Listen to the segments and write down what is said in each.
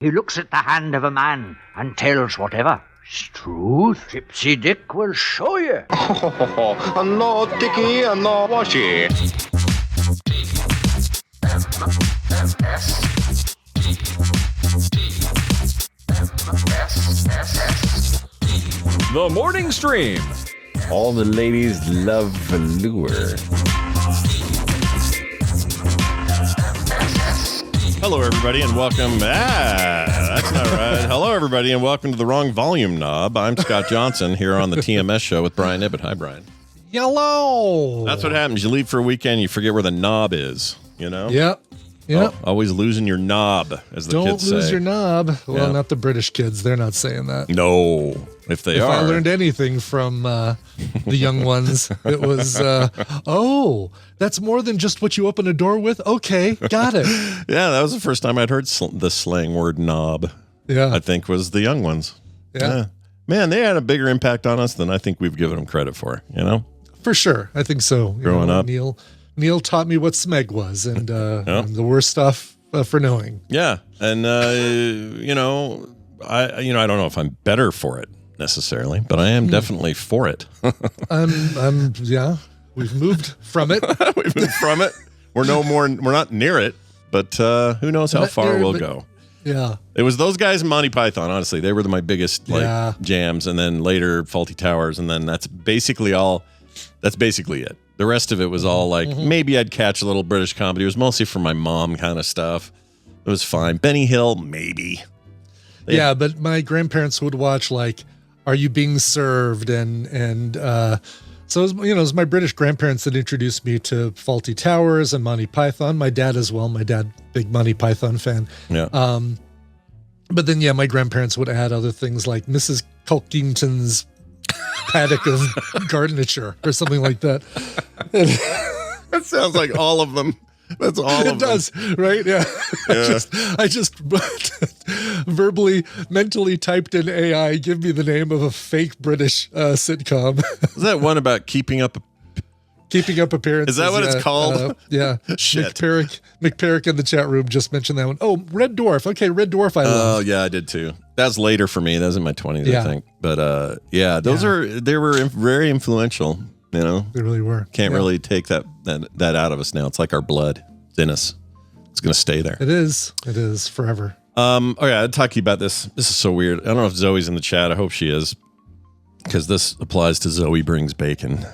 He looks at the hand of a man and tells whatever. 'Struth, Tipsy Dick will show you. No dicky, no washy. The morning stream. All the ladies love velour. Hello, everybody, and welcome. That's not right. Hello, everybody, and welcome to the wrong volume knob. I'm Scott Johnson here on the TMS show with Brian Ibbett. Hi, Brian. Hello. That's what happens. You leave for a weekend, you forget where the knob is, you know? Yep. Yep. Oh, always losing your knob, as the kids say. Don't lose your knob. Well, Yeah. not the British kids. They're not saying that. No, if they If are. I learned anything from the young ones, it was, oh, that's more than just what you open a door with? Okay, got it. Yeah, that was the first time I'd heard the slang word knob, Yeah. I think, was the young ones. Yeah. Man, they had a bigger impact on us than I think we've given them credit for, you know? For sure. I think so. Growing up. Neil taught me what smeg was, and I'm the worst stuff for knowing. Yeah, and I don't know if I'm better for it necessarily, but I am definitely for it. Yeah. We've moved from it. We've moved from it. We're not near it, but who knows how far we'll go. Yeah. It was those guys in Monty Python, honestly. They were my biggest jams, and then later Faulty Towers, and then that's basically it. The rest of it was all like, maybe I'd catch a little British comedy. It was mostly for my mom kind of stuff. It was fine. Benny Hill, maybe. Yeah, but my grandparents would watch like Are You Being Served? And so it was my British grandparents that introduced me to Faulty Towers and Monty Python. My dad as well. My dad, big Monty Python fan. Yeah. But then, my grandparents would add other things like Mrs. Hulkingtons Attic of Garbature or something like that. That sounds like all of them. That's all of them. It does, right? Yeah. I just verbally, mentally typed in AI, give me the name of a fake British sitcom. Is that one about keeping up appearances? Is that what it's called? Yeah. Shit. McPerrick in the chat room just mentioned that one. Oh, Red Dwarf. Okay, Red Dwarf I love. Oh, yeah, I did too. That was later for me. That was in my 20s, Yeah. I think. But they were very influential, you know? They really were. Can't really take that out of us now. It's like our blood. It's in us. It's going to stay there. It is. It is forever. I'd talk to you about this. This is so weird. I don't know if Zoe's in the chat. I hope she is, because this applies to Zoe Brings Bacon,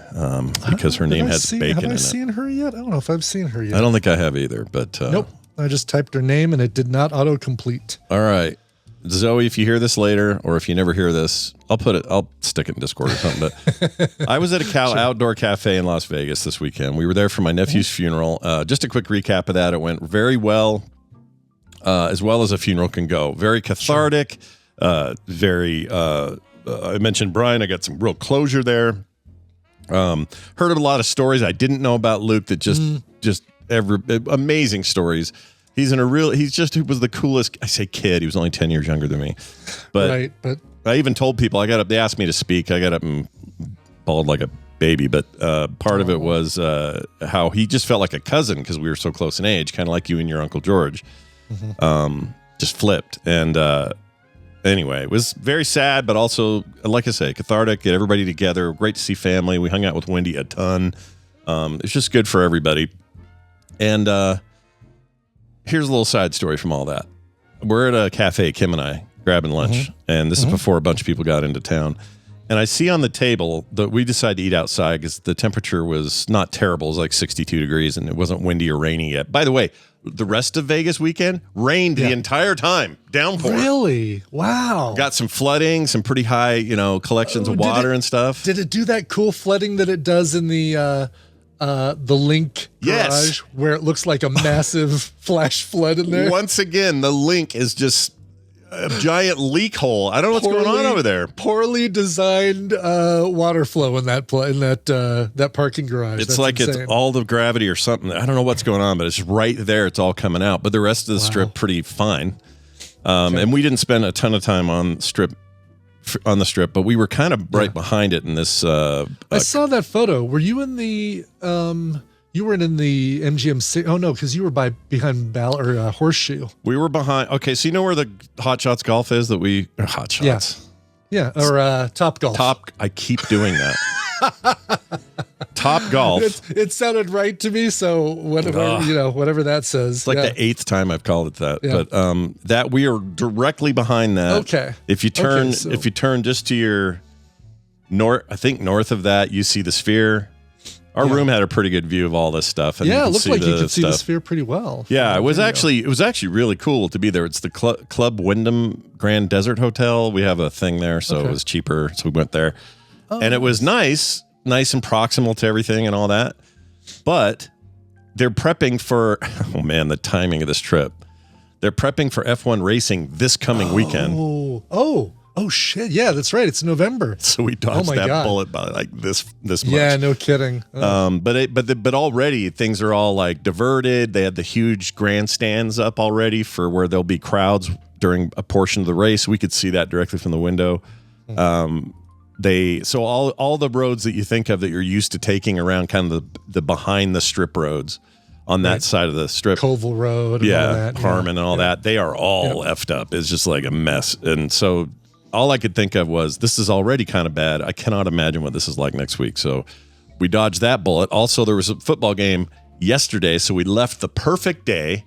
because her name has bacon in it. Have I seen her yet? I don't know if I've seen her yet. I don't think I have either, but... Nope. I just typed her name and it did not autocomplete. All right. Zoe, if you hear this later, or if you never hear this, I'll stick it in Discord or something. But I was at a outdoor cafe in Las Vegas this weekend. We were there for my nephew's funeral. Just a quick recap of that. It went very well as a funeral can go. Very cathartic, I mentioned Brian. I got some real closure there. Heard a lot of stories I didn't know about Luke that just amazing stories. He was the coolest. I say kid. He was only 10 years younger than me. But I even told people they asked me to speak. I got up and bawled like a baby. But part of it was how he just felt like a cousin because we were so close in age, kind of like you and your Uncle George. Just flipped. And anyway, it was very sad, but also, like I say, cathartic. Get everybody together. Great to see family. We hung out with Wendy a ton. It's just good for everybody. And here's a little side story from all that. We're at a cafe, Kim and I, grabbing lunch. And this is before a bunch of people got into town. And I see on the table that we decided to eat outside because the temperature was not terrible. It was like 62 degrees and it wasn't windy or rainy yet. By the way, the rest of Vegas weekend rained the entire time. Downpour. Really? Wow. Got some flooding, some pretty high, collections of water and stuff. Did it do that cool flooding that it does in the Link garage where it looks like a massive flash flood in there? Once again, the Link is just a giant leak hole. I don't know what's going on over there. Poorly designed water flow in that parking garage. It's like insane. It's all the gravity or something. I don't know what's going on, but it's right there. It's all coming out. But the rest of the strip pretty fine. And we didn't spend a ton of time on the strip, but we were kind of right behind it in this. I saw that photo. Were you in the You weren't in the MGM. Oh no, because you were behind Horseshoe. We were behind. Okay, so you know where the Hot Shots Golf is that we Hot Shots. Yeah, or Top Golf. I keep doing that. Top Golf. It sounded right to me, so whatever that says. It's like the 8th time I've called it that. Yeah. But that we are directly behind that. Okay. If you turn just to your north of that, you see the Sphere. Our room had a pretty good view of all this stuff. And it looked like you could see the Sphere pretty well. Yeah, it was actually really cool to be there. It's the Club Wyndham Grand Desert Hotel. We have a thing there, so it was cheaper. So we went there. And it was nice and proximal to everything and all that. But they're prepping for, oh man, the timing of this trip. They're prepping for F1 racing this coming weekend. Oh shit! Yeah, that's right. It's November. So we dodged that bullet by like this much. Yeah, no kidding. But already things are all like diverted. They had the huge grandstands up already for where there'll be crowds during a portion of the race. We could see that directly from the window. So all the roads that you think of that you're used to taking around, kind of the behind the strip roads on that side of the strip, Colville Road, and all that. Harmon and all that, they are all effed up. It's just like a mess. And so all I could think of was, this is already kind of bad. I cannot imagine what this is like next week. So we dodged that bullet. Also, there was a football game yesterday, so we left the perfect day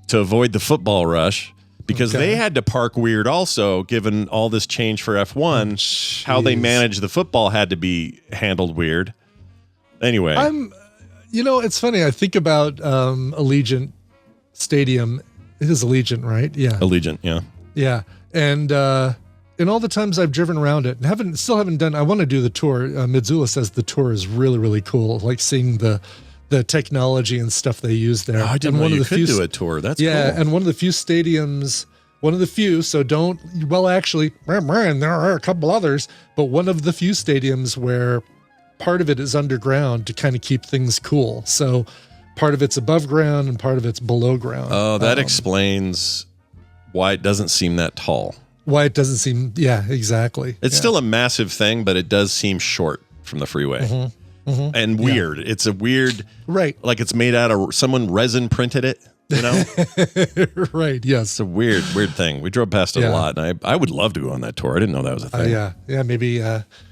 to avoid the football rush. Because they had to park weird also, given all this change for F1, how they managed the football had to be handled weird. Anyway. It's funny. I think about Allegiant Stadium. It is Allegiant, right? Yeah. Allegiant, yeah. Yeah. And all the times I've driven around it, and still haven't done, I want to do the tour. Mitsula says the tour is really, really cool. Like seeing the technology and stuff they use there. Oh, I didn't know you could do a tour. That's cool. And one of the few stadiums, so don't, actually, and there are a couple others, but one of the few stadiums where part of it is underground to kind of keep things cool. So part of it's above ground and part of it's below ground. Oh, that explains why it doesn't seem that tall. Why it doesn't seem, exactly. It's still a massive thing, but it does seem short from the freeway. Mm-hmm. Mm-hmm. And weird. Yeah. It's a weird, like it's made out of, someone resin printed it, you know? Right, yes. It's a weird thing. We drove past it a lot, and I would love to go on that tour. I didn't know that was a thing.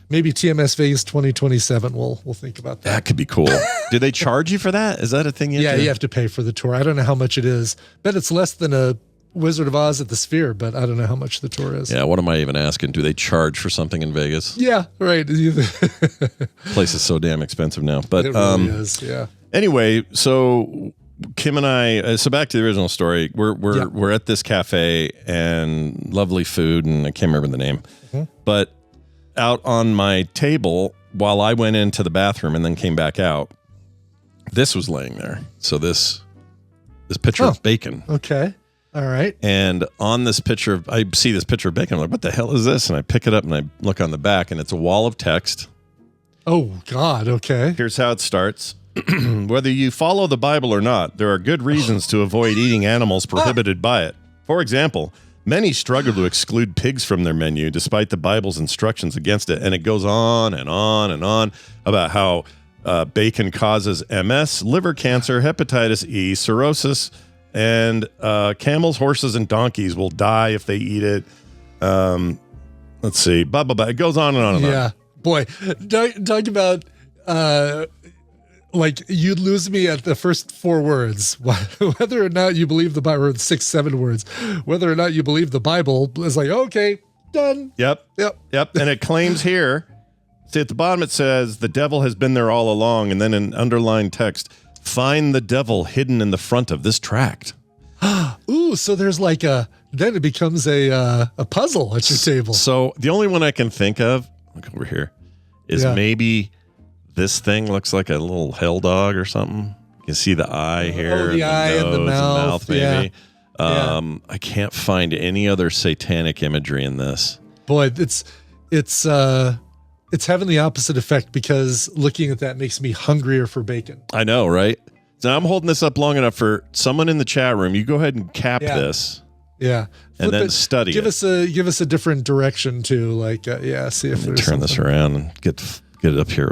Maybe TMS Vegas 2027, we'll think about that. That could be cool. Do they charge you for that? Is that a thing you have to? You have to pay for the tour. I don't know how much it is. Bet it's less than a Wizard of Oz at the Sphere, but I don't know how much the tour is. Yeah, what am I even asking? Do they charge for something in Vegas? Yeah, right. Place is so damn expensive now. But it really is, yeah. Anyway, so Kim and I, so back to the original story. We're at this cafe and lovely food, and I can't remember the name. Mm-hmm. But out on my table, while I went into the bathroom and then came back out, this was laying there. So this picture of bacon. Okay. All right. And on this picture, I see this picture of bacon. I'm like, what the hell is this? And I pick it up and I look on the back, and it's a wall of text. Oh, God. Okay. Here's how it starts. Whether you follow the Bible or not, there are good reasons to avoid eating animals prohibited by it. For example, many struggle to exclude pigs from their menu despite the Bible's instructions against it. And it goes on and on and on about how bacon causes MS, liver cancer, hepatitis E, cirrhosis, and camels, horses, and donkeys will die if they eat it. Let's see. Blah, blah, blah. It goes on and on and on. Yeah. Boy, talk about like you'd lose me at the first 4 words. Whether or not you believe the Bible, or 6, 7 words, whether or not you believe the Bible is like, okay, done. Yep. And it claims here, see at the bottom it says, the devil has been there all along. And then in underlined text, find the devil hidden in the front of this tract. Ooh, so there's like then it becomes a puzzle at your table. So the only one I can think of, look over here, is maybe this thing looks like a little hell dog or something. You can see the eye here, the eye and the mouth, maybe. I can't find any other satanic imagery in this. Boy, it's having the opposite effect, because looking at that makes me hungrier for bacon. I know, right? So I'm holding this up long enough for someone in the chat room. You go ahead and cap this. Yeah. And then study give it. Give us a different direction too. Like, see if there's turn this around and get it up here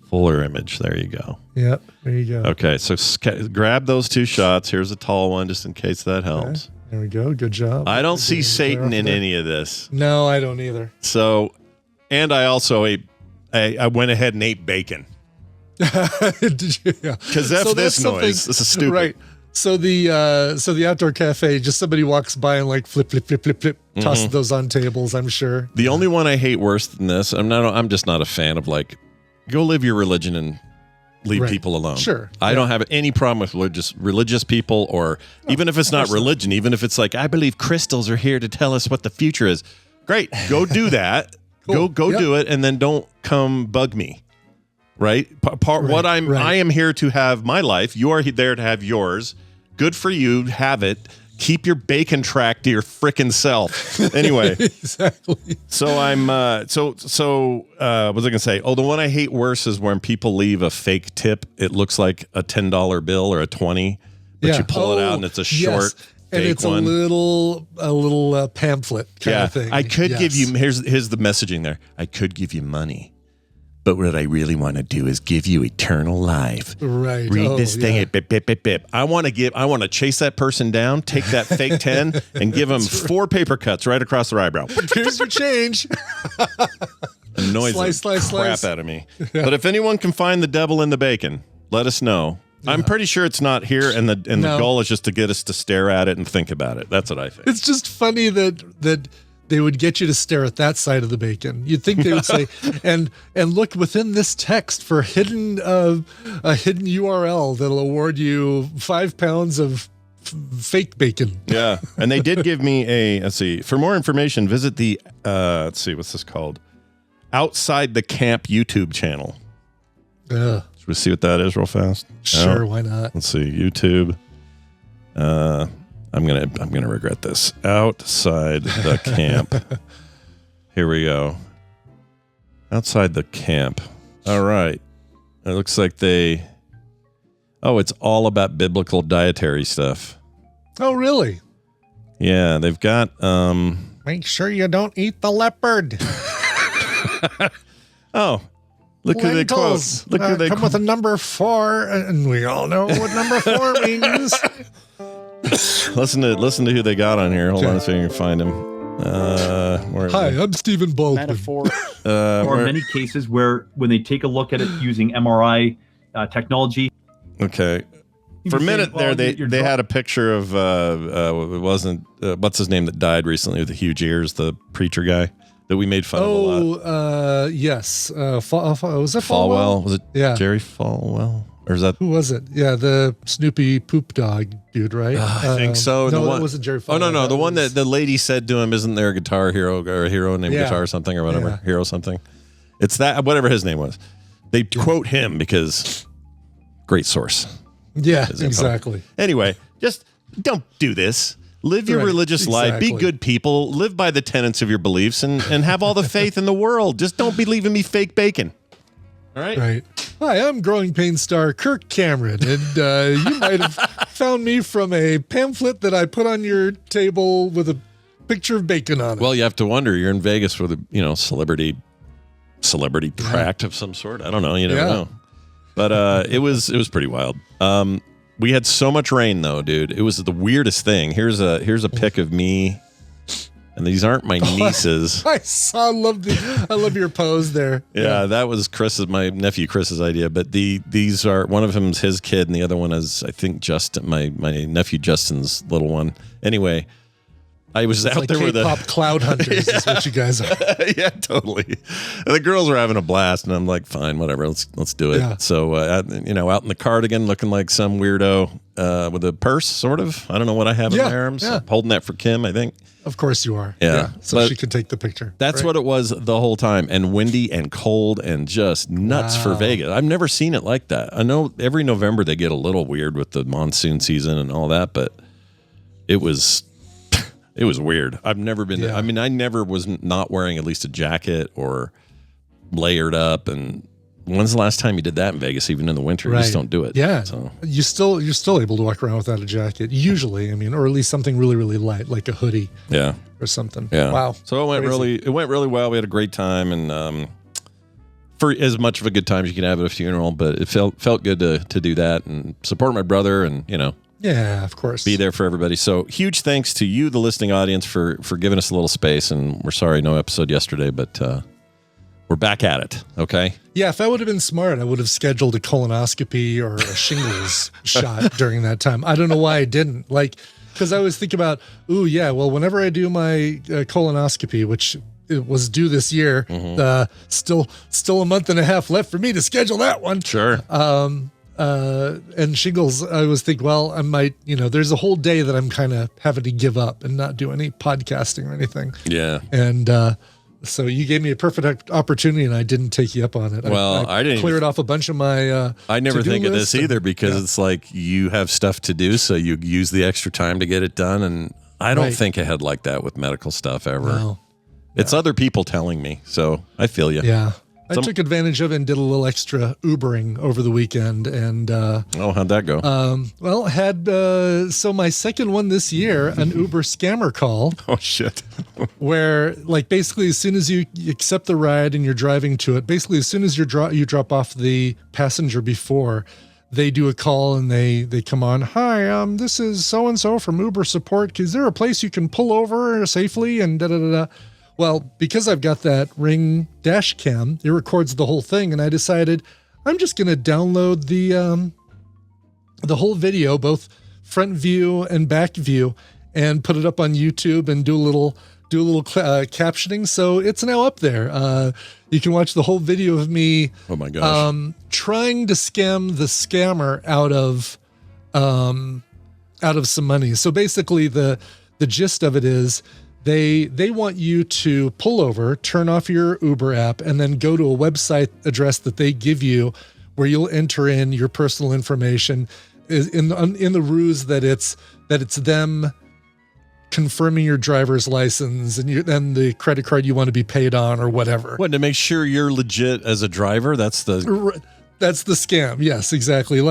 Fuller image. There you go. Yep. There you go. Okay, so grab those 2 shots. Here's a tall one, just in case that helps. Okay. There we go. Good job. I don't see Satan in any of this. No, I don't either. So, and I also I went ahead and ate bacon. Did you? Yeah. Because F this noise. This is stupid. Right. So the outdoor cafe, just somebody walks by and like flip, tosses those on tables, I'm sure. The only one I hate worse than this, I'm just not a fan of like, go live your religion and leave people alone. Sure. I don't have any problem with religious people, or even if it's not religion, even if it's like, I believe crystals are here to tell us what the future is. Great. Go do that. Cool. Go do it, and then don't come bug me. Right? I am here to have my life. You are there to have yours. Good for you. Have it. Keep your bacon track to your frickin' self. Anyway. Exactly. So I'm what was I gonna say? Oh, the one I hate worse is when people leave a fake tip. It looks like a $10 bill or a 20, but you pull it out and it's a short and fake it's one. a little pamphlet kind of thing. I could give you here's the messaging there. I could give you money, but what I really want to do is give you eternal life. Right. Read this thing. Bip, bip, bip, bip. I want to chase that person down, take that fake 10 and give them 4 paper cuts right across their eyebrow. Here's your change. Annoys the crap out of me. Yeah. But if anyone can find the devil in the bacon, let us know. Yeah. I'm pretty sure it's not here, and the goal is just to get us to stare at it and think about it. That's what I think. It's just funny that they would get you to stare at that side of the bacon. You'd think they would say, and look within this text for a hidden URL that'll award you 5 pounds of fake bacon. Yeah, and they did give me let's see. For more information, visit the let's see, what's this called? Outside the Camp YouTube channel. Should we see what that is real fast? Sure, why not? Let's see, YouTube. I'm gonna regret this. Outside the Camp. Here we go. Outside the Camp. All right. It looks like it's all about biblical dietary stuff. Oh, really? Yeah, they've got make sure you don't eat the leopard. Oh, look who they quote. Look who they come with a number 4, and we all know what number 4 means. Listen to who they got on here. Hold on a second, you can find him. Hi, I'm Stephen Baldwin. Metaphor. There are many cases where when they take a look at it using MRI technology. Okay. For a minute there, they had a picture of it wasn't what's his name that died recently with the huge ears, the preacher guy that we made fun of a lot. Yes. Was it Falwell? Was it Jerry Falwell? Or is that who was it? Yeah, the Snoopy poop dog dude, right? I think so. No, it wasn't Jerry Falwell. Oh no, the one that the lady said to him, "Isn't there a guitar hero or a hero named Guitar something or whatever, hero something?" It's that whatever his name was. They quote him because great source. Yeah, exactly. Anyway, just don't do this. Live your religious life. Be good people. Live by the tenets of your beliefs and have all the faith in the world. Just don't be leaving me fake bacon. All right? Right. Hi, I'm Growing Pain star Kirk Cameron, and you might have found me from a pamphlet that I put on your table with a picture of bacon on it. Well, you have to wonder. You're in Vegas with a celebrity tract of some sort. I don't know. You never know. But it was pretty wild. We had so much rain though, dude. It was the weirdest thing. Here's a pic of me, and these aren't my nieces. I love your pose there. Yeah, that was my nephew Chris's idea. But these are, one of them's his kid, and the other one is I think Justin, my nephew Justin's little one. Anyway, I was out like there with K-pop cloud hunters is what you guys are. Yeah, totally. And the girls were having a blast, and I'm like, fine, whatever, let's do it. Yeah. So, out in the cardigan, looking like some weirdo with a purse, sort of. I don't know what I have in my arms. I'm holding that for Kim, I think. Of course you are. Yeah. So she can take the picture. That's what it was the whole time, and windy and cold and just nuts for Vegas. I've never seen it like that. I know every November they get a little weird with the monsoon season and all that, but it was weird. I've never been I mean, I never was not wearing at least a jacket or layered up. And when's the last time you did that in Vegas, even in the winter? You just don't do it. Yeah. So you're still able to walk around without a jacket, usually. I mean, or at least something really, really light, like a hoodie. Yeah. Or something. Yeah. Wow. So it went really well. We had a great time, and for as much of a good time as you can have at a funeral, but it felt good to do that and support my brother and, Yeah, of course. be there for everybody. So huge thanks to you, the listening audience, for giving us a little space. And we're sorry no episode yesterday, but we're back at it. Okay. Yeah, if I would have been smart, I would have scheduled a colonoscopy or a shingles shot during that time. I don't know why I didn't. Because I always think about, whenever I do my colonoscopy, which it was due this year, still a month and a half left for me to schedule that one. Sure. And shingles, I always think, well, I might, there's a whole day that I'm kind of having to give up and not do any podcasting or anything. Yeah. And so you gave me a perfect opportunity and I didn't take you up on it. Well, I didn't cleared off a bunch of my I never to-do think of list this either because it's like you have stuff to do, so you use the extra time to get it done. And I don't think ahead like that with medical stuff ever. No. It's other people telling me, so I feel you. Yeah. I took advantage of it and did a little extra Ubering over the weekend. And how'd that go? So my second one this year, an Uber scammer call. Oh, shit. Where, basically, as soon as you accept the ride and you're driving to it, basically, as soon as you drop off the passenger before, they do a call and they come on. Hi, this is so-and-so from Uber support. Is there a place you can pull over safely? And da-da-da-da. Well, because I've got that Ring dash cam, it records the whole thing, and I decided I'm just going to download the whole video, both front view and back view, and put it up on YouTube and do a little captioning. So it's now up there. You can watch the whole video of me. Oh my gosh! Trying to scam the scammer out of some money. So basically, the gist of it is. They want you to pull over, turn off your Uber app, and then go to a website address that they give you where you'll enter in your personal information in the ruse that it's them confirming your driver's license and the credit card you want to be paid on or whatever. What, to make sure you're legit as a driver? That's the scam. Yes, exactly.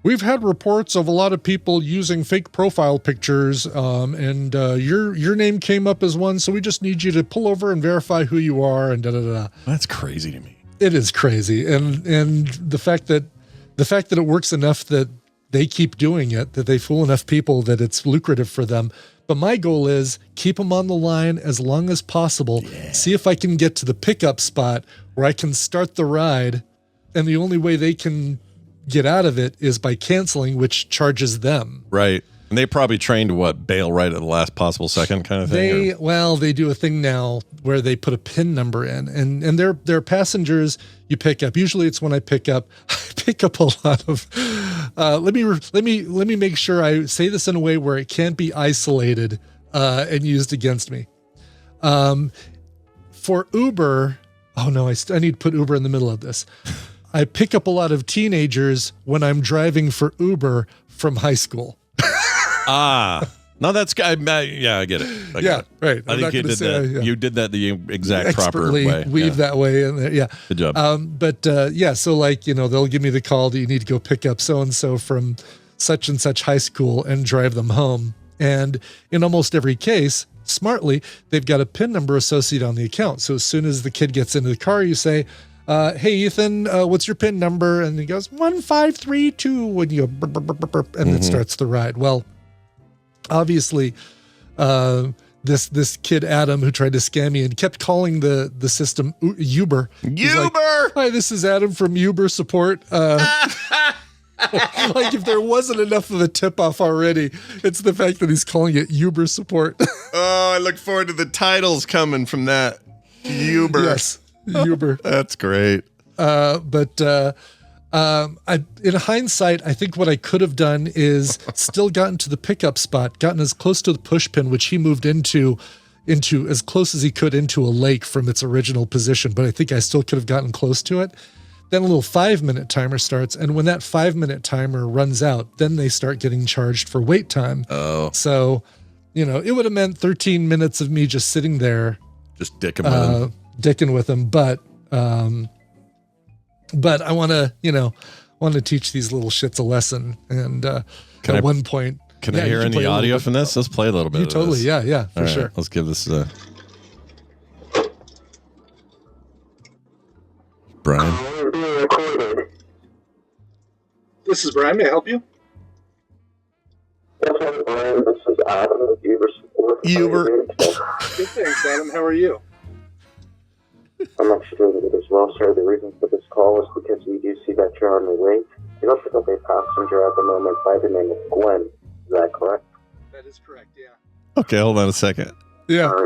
We've had reports of a lot of people using fake profile pictures, and your name came up as one, so we just need you to pull over and verify who you are, and da-da-da. That's crazy to me. It is crazy. And the fact that it works enough that they keep doing it, that they fool enough people that it's lucrative for them. But my goal is keep them on the line as long as possible. Yeah. See if I can get to the pickup spot where I can start the ride. And the only way they can get out of it is by canceling, which charges them. Right. And they probably trained to bail right at the last possible second kind of thing? They do a thing now where they put a PIN number in, and they're passengers you pick up. Usually it's when I pick up a lot of, let me make sure I say this in a way where it can't be isolated and used against me. For Uber, oh no, I need to put Uber in the middle of this. I pick up a lot of teenagers when I'm driving for Uber from high school. No, that's good. Yeah, I get it. Right. I think you did that. Yeah. You did that the exact proper way. Weave that way, and yeah, good job. So they'll give me the call that you need to go pick up so and so from such and such high school and drive them home. And in almost every case, smartly, they've got a PIN number associated on the account. So as soon as the kid gets into the car, you say, hey, Ethan, what's your PIN number? And he goes, 1532. And you go, burp, burp, burp, burp, and it starts the ride. Well, obviously, this kid, Adam, who tried to scam me and kept calling the system Yoober. Yoober! Like, hi, this is Adam from Yoober support. Like if there wasn't enough of a tip-off already, it's the fact that he's calling it Yoober support. Oh, I look forward to the titles coming from that. Yoober. Yes. Yoober. That's great. In hindsight, I think what I could have done is still gotten to the pickup spot, gotten as close to the push pin, which he moved into as close as he could into a lake from its original position. But I think I still could have gotten close to it. Then a little 5-minute timer starts. And when that 5-minute timer runs out, then they start getting charged for wait time. Oh. So, it would have meant 13 minutes of me just sitting there. Just dicking with him. But I want to teach these little shits a lesson. And one point, can I hear any audio from this? Let's play a little bit. Totally, this. Yeah, for sure. Right, let's give this Brian. This is Brian. May I help you? Yes, I'm Brian. This is Adam with Yoober Support. Yoober. Good, thanks, Adam. How are you? I'm actually doing good as well, sir. The reason for this call is because we do see that you're on the wing. You also have a passenger at the moment by the name of Glenn. Is that correct? That is correct, yeah. Okay, hold on a second. Yeah.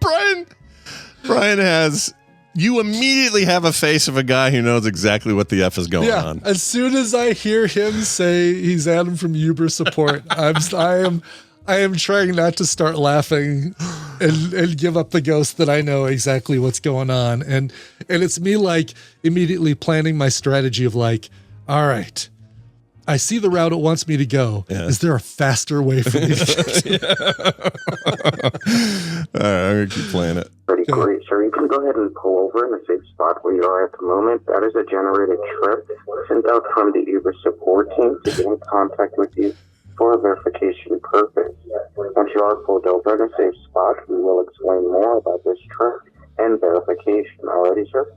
Brian has. You immediately have a face of a guy who knows exactly what the F is going on. As soon as I hear him say he's Adam from Yoober Support, I am trying not to start laughing and give up the ghost that I know exactly what's going on. And it's me like immediately planning my strategy of like, all right, I see the route it wants me to go. Yeah. Is there a faster way for me to get to? All right, I'm going to keep playing it. Pretty great, sir. You can go ahead and pull over in the safe spot where you are at the moment. That is a generated trip sent out from the Yoober support team to get in contact with you for a verification purpose. Once you are pulled over in a safe spot, we will explain more about this trip and verification. Alrighty, sir?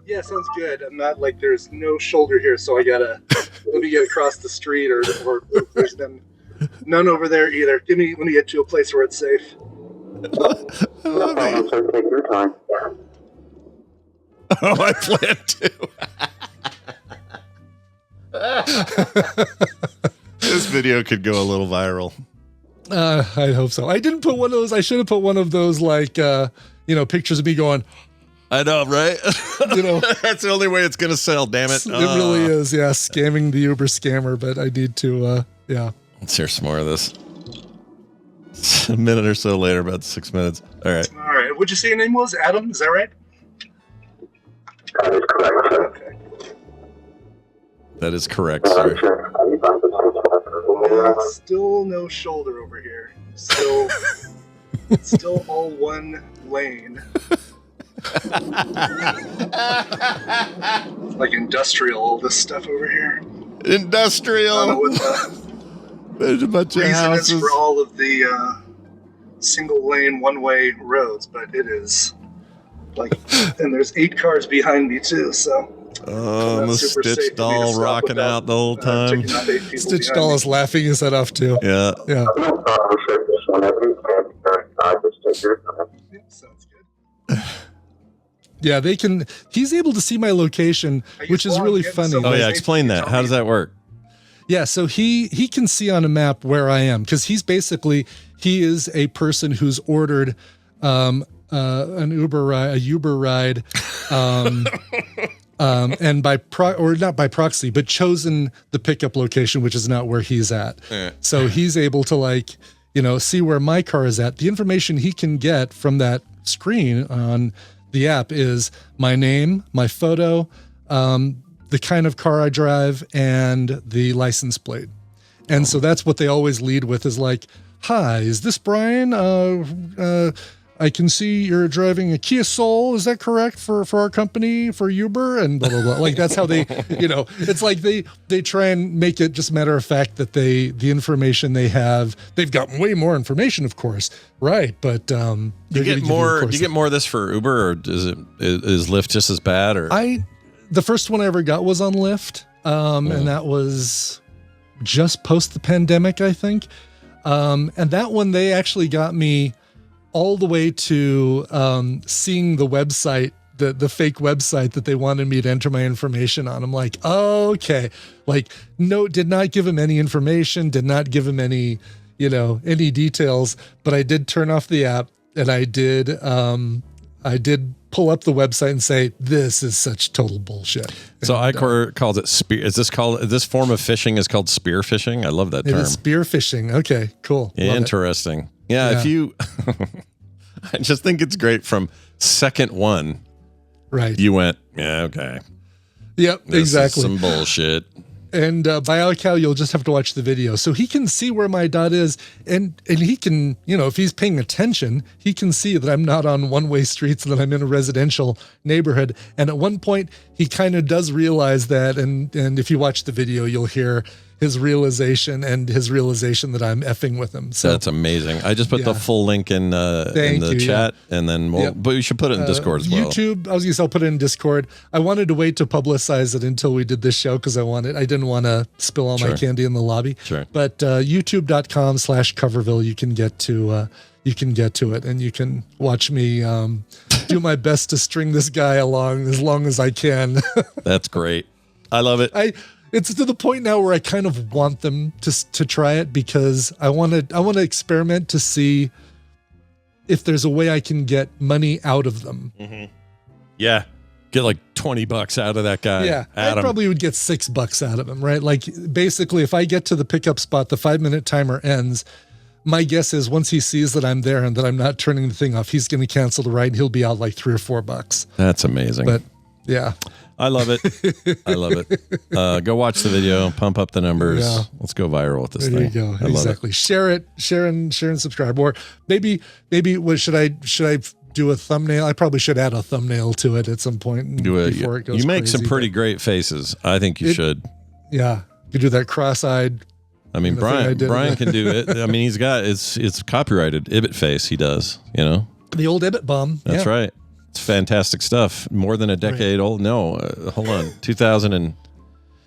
Yeah, sounds good. I'm not like there's no shoulder here, so I gotta let me get across the street, or there's none over there either. Let me get to a place where it's safe. No problem, sir. Take your time. Oh, I plan to. This video could go a little viral. I hope so. I didn't put one of those. I should have put one of those, like, pictures of me going. I know, right? That's the only way it's going to sell, damn it. It really is, yeah. Scamming the Uber scammer, but I need to, Let's hear some more of this. A minute or so later, about 6 minutes. All right. All right. What'd you say your name was? Adam? Is that right? That is correct, sir. That is correct, sir. Still no shoulder over here. Still all one lane. Like industrial, all this stuff over here. Industrial. I don't know what There's a bunch of reason houses is for all of the single lane, one way roads, but it is like, and there's 8 cars behind me too, so. The Stitch doll rocking out the whole time. Stitch doll is laughing his head off too. Yeah. Yeah. No problem, sir. Just whenever you can, just take your time. Yeah, sounds good. Yeah, he's able to see my location, which is really funny. Oh yeah, explain that. How does that work? Yeah, so he can see on a map where I am, because he is a person who's ordered an Uber ride, a Yoober ride, and not by proxy, but chosen the pickup location, which is not where he's at. Yeah. So he's able to see where my car is at. The information he can get from that screen on the app is my name, my photo, the kind of car I drive, and the license plate. And so that's what they always lead with is like, hi, is this Brian? I can see you're driving a Kia Soul. Is that correct for our company, for Yoober? And blah, blah, blah. Like that's how they, it's like they try and make it just matter of fact that the information they have, they've got way more information, of course. Right. But, do you get more of this for Uber, or is Lyft just as bad? Or the first one I ever got was on Lyft. And that was just post the pandemic, I think. And that one, they actually got me all the way to seeing the website, the fake website that they wanted me to enter my information on. I'm like, oh, okay. Like, no, did not give him any information, did not give him any details, but I did turn off the app, and I did pull up the website and say, this is such total bullshit. So Icor calls it spear. This form of phishing is called spear phishing? I love that term. It is spear phishing. Okay, cool. Interesting. Yeah, if you, I just think it's great from second one. Right. You went, yeah, okay. Yep, this exactly. Is some bullshit. And by all cow, you'll just have to watch the video. So he can see where my dot is, and he can, if he's paying attention, he can see that I'm not on one-way streets, that I'm in a residential neighborhood. And at one point, he kind of does realize that, and if you watch the video, you'll hear his realization that I'm effing with him. So that's amazing. I just put the full link in the chat, and then but we should put it in Discord as well. YouTube, I was going to say I'll put it in Discord. I wanted to wait to publicize it until we did this show because I didn't want to spill all my candy in the lobby. Sure. But youtube.com/Coverville, you can get to it, and you can watch me do my best to string this guy along as long as I can. That's great. I love it. It's to the point now where I kind of want them to try it because I want to experiment to see if there's a way I can get money out of them. Mm-hmm. Yeah. Get like $20 out of that guy. Yeah. I probably would get $6 out of him, right? Like basically if I get to the pickup spot, the 5-minute timer ends. My guess is once he sees that I'm there and that I'm not turning the thing off, he's going to cancel the ride and he'll be out like $3 or $4. That's amazing. But yeah. I love it. I love it. Go watch the video, pump up the numbers. Yeah. Let's go viral with this thing. There you go. Exactly. Share and subscribe. Or maybe what should I do a thumbnail? I probably should add a thumbnail to it at some point before it goes. You make crazy, some pretty great faces. I think you should. Yeah. You do that cross-eyed. I mean, Brian can do it. I mean, he's got it's copyrighted Ibit face. He does, The old Ibit bomb. That's right. It's fantastic stuff. More than a decade old. No, hold on. 2000 and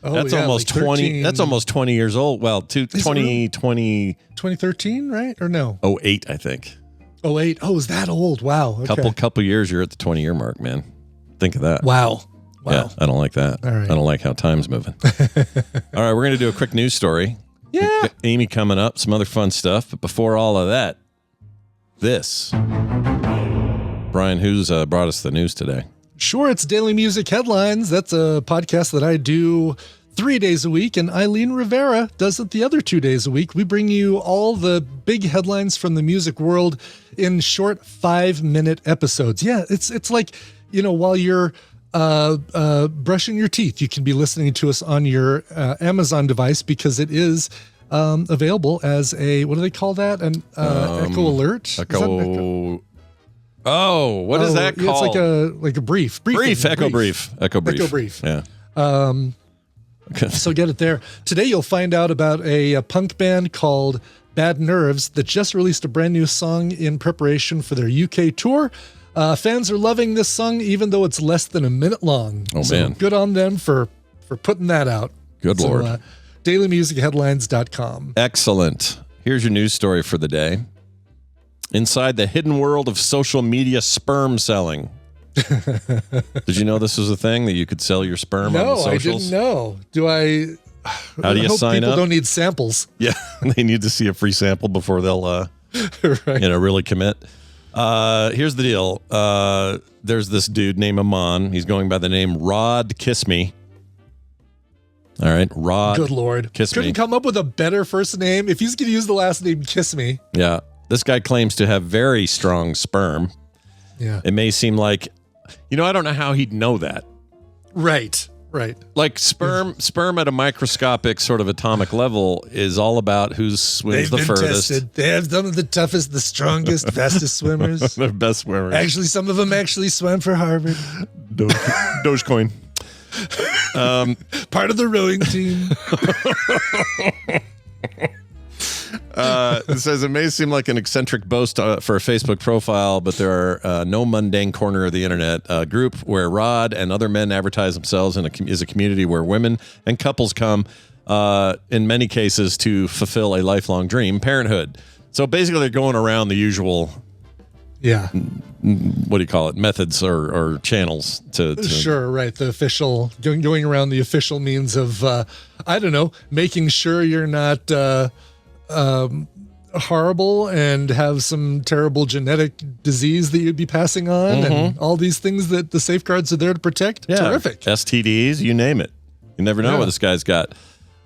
that's almost like 20. That's almost 20 years old. Well, 2013, right? Or no? 08, I think. 08. Oh, is that old? Wow. Okay. Couple years, you're at the 20-year mark, man. Think of that. Wow. Yeah, I don't like that. All right. I don't like how time's moving. All right, we're going to do a quick news story. Yeah. Amy coming up, some other fun stuff. But before all of that, this. Brian, who's brought us the news today? Sure, it's Daily Music Headlines. That's a podcast that I do 3 days a week, and Eileen Rivera does it the other 2 days a week. We bring you all the big headlines from the music world in short 5-minute episodes. Yeah, it's like, while you're brushing your teeth, you can be listening to us on your Amazon device because it is available as a, what do they call that? An Echo Alert? Oh, what is that called? It's like a brief. Echo brief. Yeah. So get it there. Today you'll find out about a punk band called Bad Nerves that just released a brand new song in preparation for their UK tour. Fans are loving this song, even though it's less than a minute long. Oh, man. Good on them for putting that out. Good Lord. DailyMusicHeadlines.com. Excellent. Here's your news story for the day. Inside the hidden world of social media sperm selling. Did you know this was a thing that you could sell your sperm on the socials? No, I didn't know. How do you sign people up? Don't need samples. Yeah, they need to see a free sample before they'll really commit. Here's the deal. There's this dude named Aman. He's going by the name Rod Kiss Me. All right, Rod. Good Lord. Couldn't come up with a better first name. If he's going to use the last name Kiss Me. Yeah. This guy claims to have very strong sperm. Yeah. It may seem like, I don't know how he'd know that. Right. Like sperm at a microscopic sort of atomic level is all about who swims the furthest. Tested. They have some of the toughest, the strongest, fastest swimmers. The best swimmers. Actually, some of them swam for Harvard. Dogecoin. Part of the rowing team. It says it may seem like an eccentric boast for a Facebook profile, but there are no mundane corner of the internet. A group where Rod and other men advertise themselves is a community where women and couples come, in many cases, to fulfill a lifelong dream, parenthood. So basically, they're going around the usual, what do you call it, methods or channels to Sure, right. The official going around the official means of making sure you're not horrible and have some terrible genetic disease that you'd be passing on, and all these things that the safeguards are there to protect. Yeah. Terrific. STDs, you name it. You never know what this guy's got.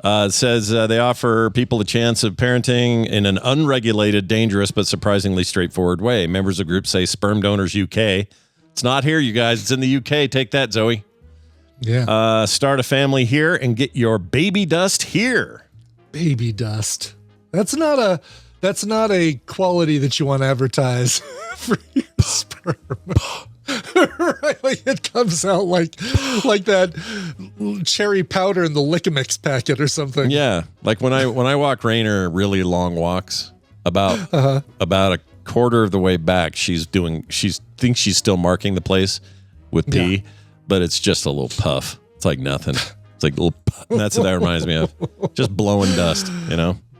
It says they offer people a chance of parenting in an unregulated, dangerous, but surprisingly straightforward way. Members of the group say Sperm Donors UK. It's not here, you guys. It's in the UK. Take that, Zoe. Yeah. Start a family here and get your Babydust here. Babydust. That's not a quality that you want to advertise for your sperm. Right, like it comes out like that cherry powder in the Lick-a-Mix packet or something. Yeah, like when I walk Rainer really long walks, about a quarter of the way back, she thinks she's still marking the place with pee, but it's just a little puff. It's like nothing. It's like a little. That's what that reminds me of. Just blowing dust,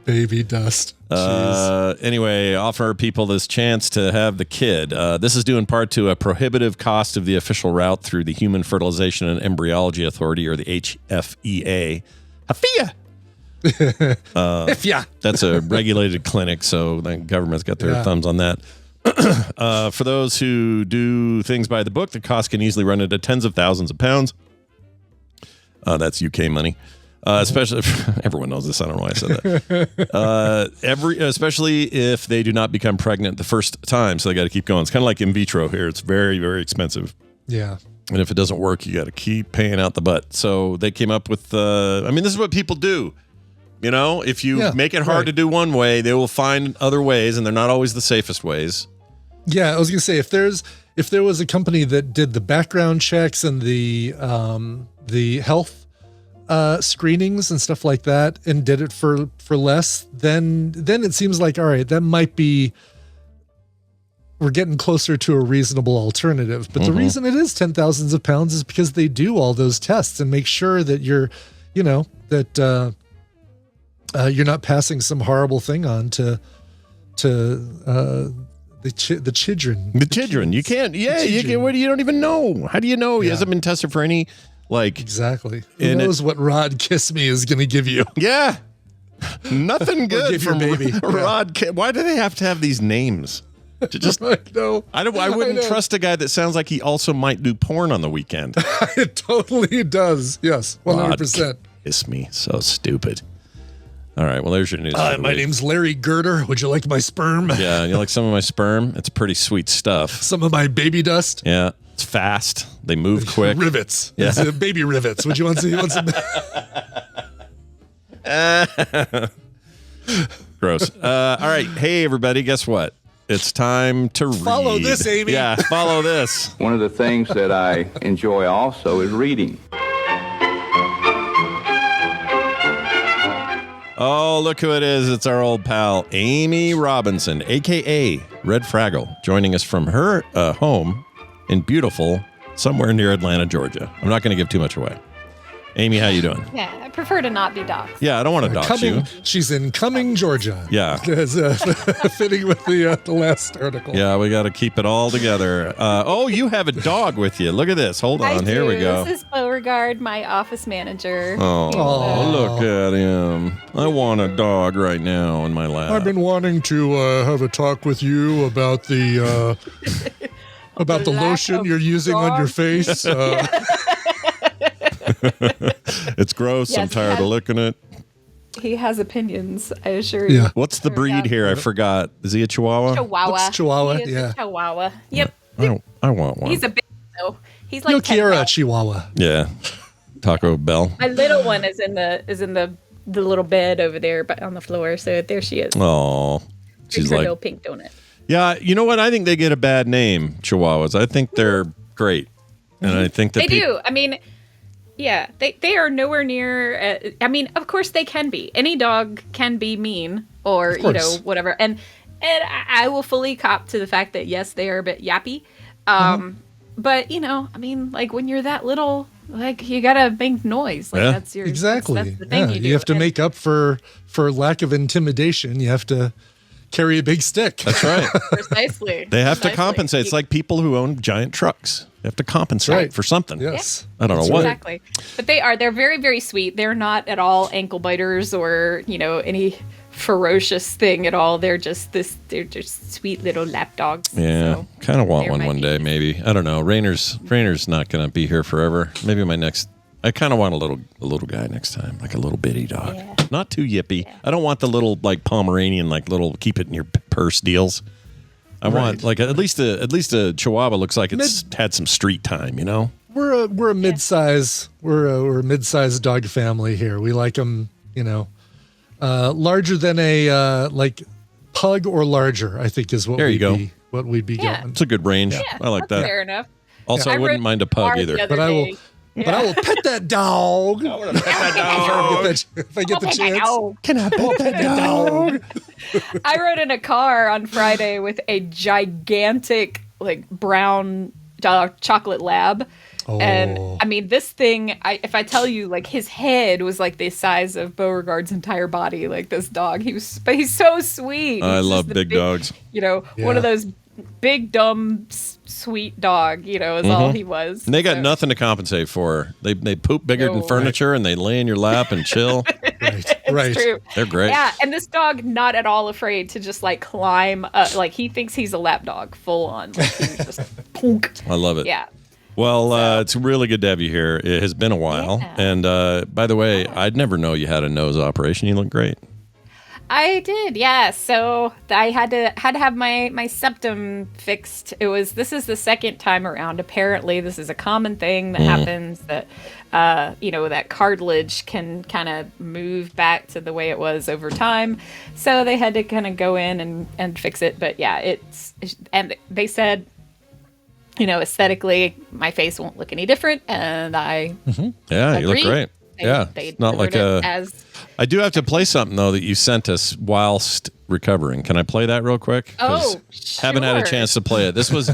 Baby dust. Anyway, offer people this chance to have the kid. This is due in part to a prohibitive cost of the official route through the Human Fertilization and Embryology Authority, or the HFEA. HFEA. That's a regulated clinic, so the government's got their thumbs on that. For those who do things by the book, the cost can easily run into tens of thousands of pounds. That's UK money. Especially everyone knows this. I don't know why I said that. Especially if they do not become pregnant the first time, so they got to keep going. It's kind of like in vitro here. It's very, very expensive. Yeah. And if it doesn't work, you got to keep paying out the butt. So they came up with. This is what people do. If you make it hard to do one way, they will find other ways, and they're not always the safest ways. Yeah, I was gonna say if there was a company that did the background checks and the health screenings and stuff like that, and did it for less, then it seems like, all right, that might be, we're getting closer to a reasonable alternative. But the reason it is 10,000s of pounds is because they do all those tests and make sure that you're not passing some horrible thing on to the children. The children. You can't. Yeah, you don't even know. How do you know? He hasn't been tested for any. Exactly. Who knows what Rod Kiss Me is going to give you? Yeah. Nothing good from baby. Rod. Why do they have to have these names? To just I know. I wouldn't trust a guy that sounds like he also might do porn on the weekend. It totally does. Yes, 100%. Rod Kiss Me. So stupid. All right. Well, there's your news. My name's Larry Girder. Would you like my sperm? Yeah. You like some of my sperm? It's pretty sweet stuff. Some of my baby dust? Yeah. It's fast. They move quick. Rivets. Yeah. It's, baby rivets. Would you want some? Gross. All right. Hey, everybody. Guess what? It's time to read. Follow this, Amy. Yeah. Follow this. One of the things that I enjoy also is reading. Oh, look who it is. It's our old pal, Amy Robinson, a.k.a. Red Fraggle, joining us from her home in beautiful, somewhere near Atlanta, Georgia. I'm not going to give too much away. Amy, how you doing? Yeah, I prefer to not be doxxed. Yeah, I don't want to dox you. She's in Cumming, Georgia. Yeah. As, fitting with the last article. Yeah, we got to keep it all together. You have a dog with you. Look at this. Hold on. Here we go. This is Beauregard, my office manager. Oh, look at him. I want a dog right now in my lap. I've been wanting to have a talk with you about the about the lotion you're using on your face. It's gross. Yes, I'm tired of licking it. He has opinions, I assure you. Yeah. What's the breed here? I forgot. Is he a Chihuahua? Chihuahua. Looks Chihuahua, He is a Chihuahua. Yep. I want one. He's a big though. He's like Kiara Chihuahua. Yeah. Taco Bell. My little one is in the little bed over there, but on the floor. So there she is. Oh, she's her like little pink donut. Yeah, you know what? I think they get a bad name, Chihuahuas. I think they're great, and I think that they do. I mean, yeah, they are nowhere near. Of course they can be. Any dog can be mean or whatever. And I will fully cop to the fact that yes, they are a bit yappy. But when you're that little, you gotta make noise. That's your exactly. That's the thing you do. You have to make up for lack of intimidation. You have to carry a big stick. That's right. Precisely. They have to compensate. It's like people who own giant trucks. They have to compensate for something. Yes. I don't know what. Exactly. But they're very, very sweet. They're not at all ankle biters or, any ferocious thing at all. They're just sweet little lap dogs. Yeah. So kind of want one day, maybe. I don't know. Rainer's not going to be here forever. Maybe I kind of want a little guy next time, like a little bitty dog. Yeah. Not too yippy. Yeah. I don't want the little Pomeranian, little keep it in your purse deals. I want at least a Chihuahua looks like it's had some street time, We're a mid-size we're a mid-size dog family here. We like them, larger than a pug or larger. I think is what we'd be going. It's a good range. Yeah, I like that. Fair enough. Also, I wouldn't mind a pug either. But I will. But I will pet that dog. I want to pet that dog. If I get the chance. Can I pet that dog? I rode in a car on Friday with a gigantic, like, brown chocolate lab. Oh. And I mean, this thing, if I tell you, like, his head was like the size of Beauregard's entire body, like this dog. But he's so sweet. I love big dogs. You know, one of those big, dumb, sweet dog, you know, is all he was. And they got nothing to compensate for. They poop bigger than furniture, and they lay in your lap and chill. Right. True. They're great. Yeah, and this dog not at all afraid to just like climb. Like he thinks he's a lap dog, full on. Like he was just punk. I love it. Yeah. Well, it's really good to have you here. It has been a while. Yeah. And by the way, I'd never know you had a nose operation. You look great. I did, yeah. So I had to have my septum fixed. This is the second time around. Apparently, this is a common thing that happens, that that cartilage can kind of move back to the way it was over time. So they had to kind of go in and fix it. But yeah, and they said, aesthetically, my face won't look any different, and I yeah, you look great. They not like I do have to play something though that you sent us whilst recovering. Can I play that real quick? Oh, haven't had a chance to play it. This was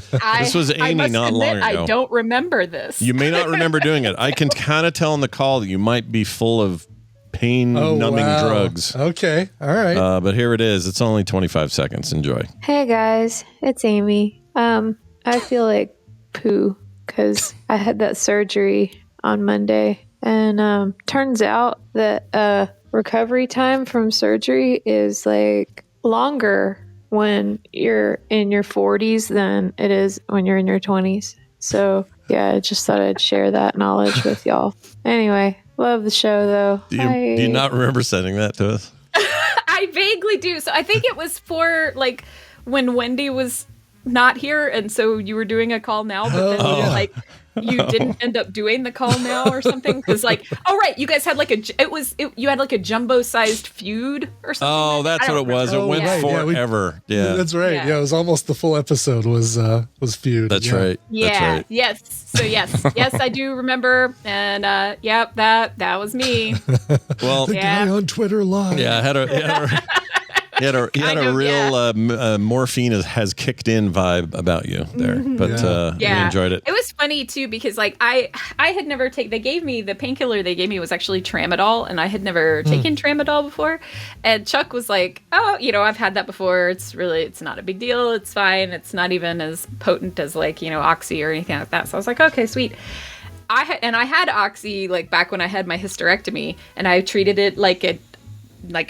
Amy not long ago. I don't remember this. You may not remember doing it. I can kind of tell on the call that you might be full of pain-numbing drugs. Okay, all right. But here it is. It's only 25 seconds. Enjoy. Hey guys, it's Amy. I feel like poo because I had that surgery on Monday. And turns out that recovery time from surgery is like longer when you're in your 40s than it is when you're in your 20s. So yeah, I just thought I'd share that knowledge with y'all. Anyway, love the show though. Do you not remember sending that to us? I vaguely do. So I think it was for like when Wendy was not here, and so you were doing a call now, but then you didn't end up doing the call now or something, because you guys had like you had like a jumbo sized feud or something. Oh, that's what it was. It went forever. Yeah, that's right. Yeah, it was almost the full episode was feud. That's right. Yeah. That's right. Yes. So yes, I do remember, and that was me. Well, the guy on Twitter live. Yeah, He had a real morphine has kicked in vibe about you there, but we enjoyed it. It was funny too because like I had never taken. They gave me the painkiller they gave me was actually tramadol, and I had never taken tramadol before. And Chuck was like, "Oh, I've had that before. It's not a big deal. It's fine. It's not even as potent as like Oxy or anything like that." So I was like, "Okay, sweet." I had Oxy like back when I had my hysterectomy, and I treated it like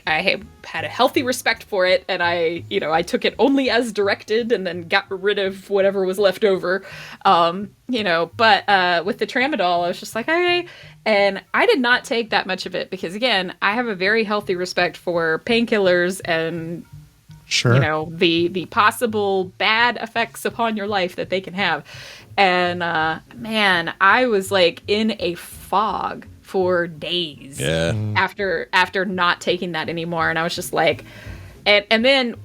I had a healthy respect for it, and I took it only as directed, and then got rid of whatever was left over, But with the tramadol, I was just like, okay, and I did not take that much of it because, again, I have a very healthy respect for painkillers and, the possible bad effects upon your life that they can have, and man, I was like in a fog for days after not taking that anymore. And I was just like, and then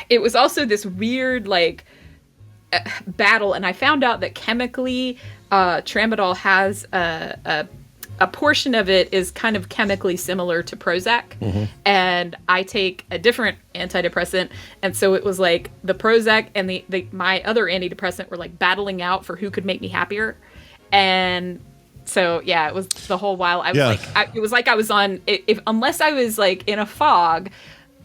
it was also this weird like battle. And I found out that chemically tramadol has a portion of it is kind of chemically similar to Prozac. And I take a different antidepressant. And so it was like the Prozac and my other antidepressant were like battling out for who could make me happier. And so yeah, it was the whole while I was it was like I was on unless I was like in a fog,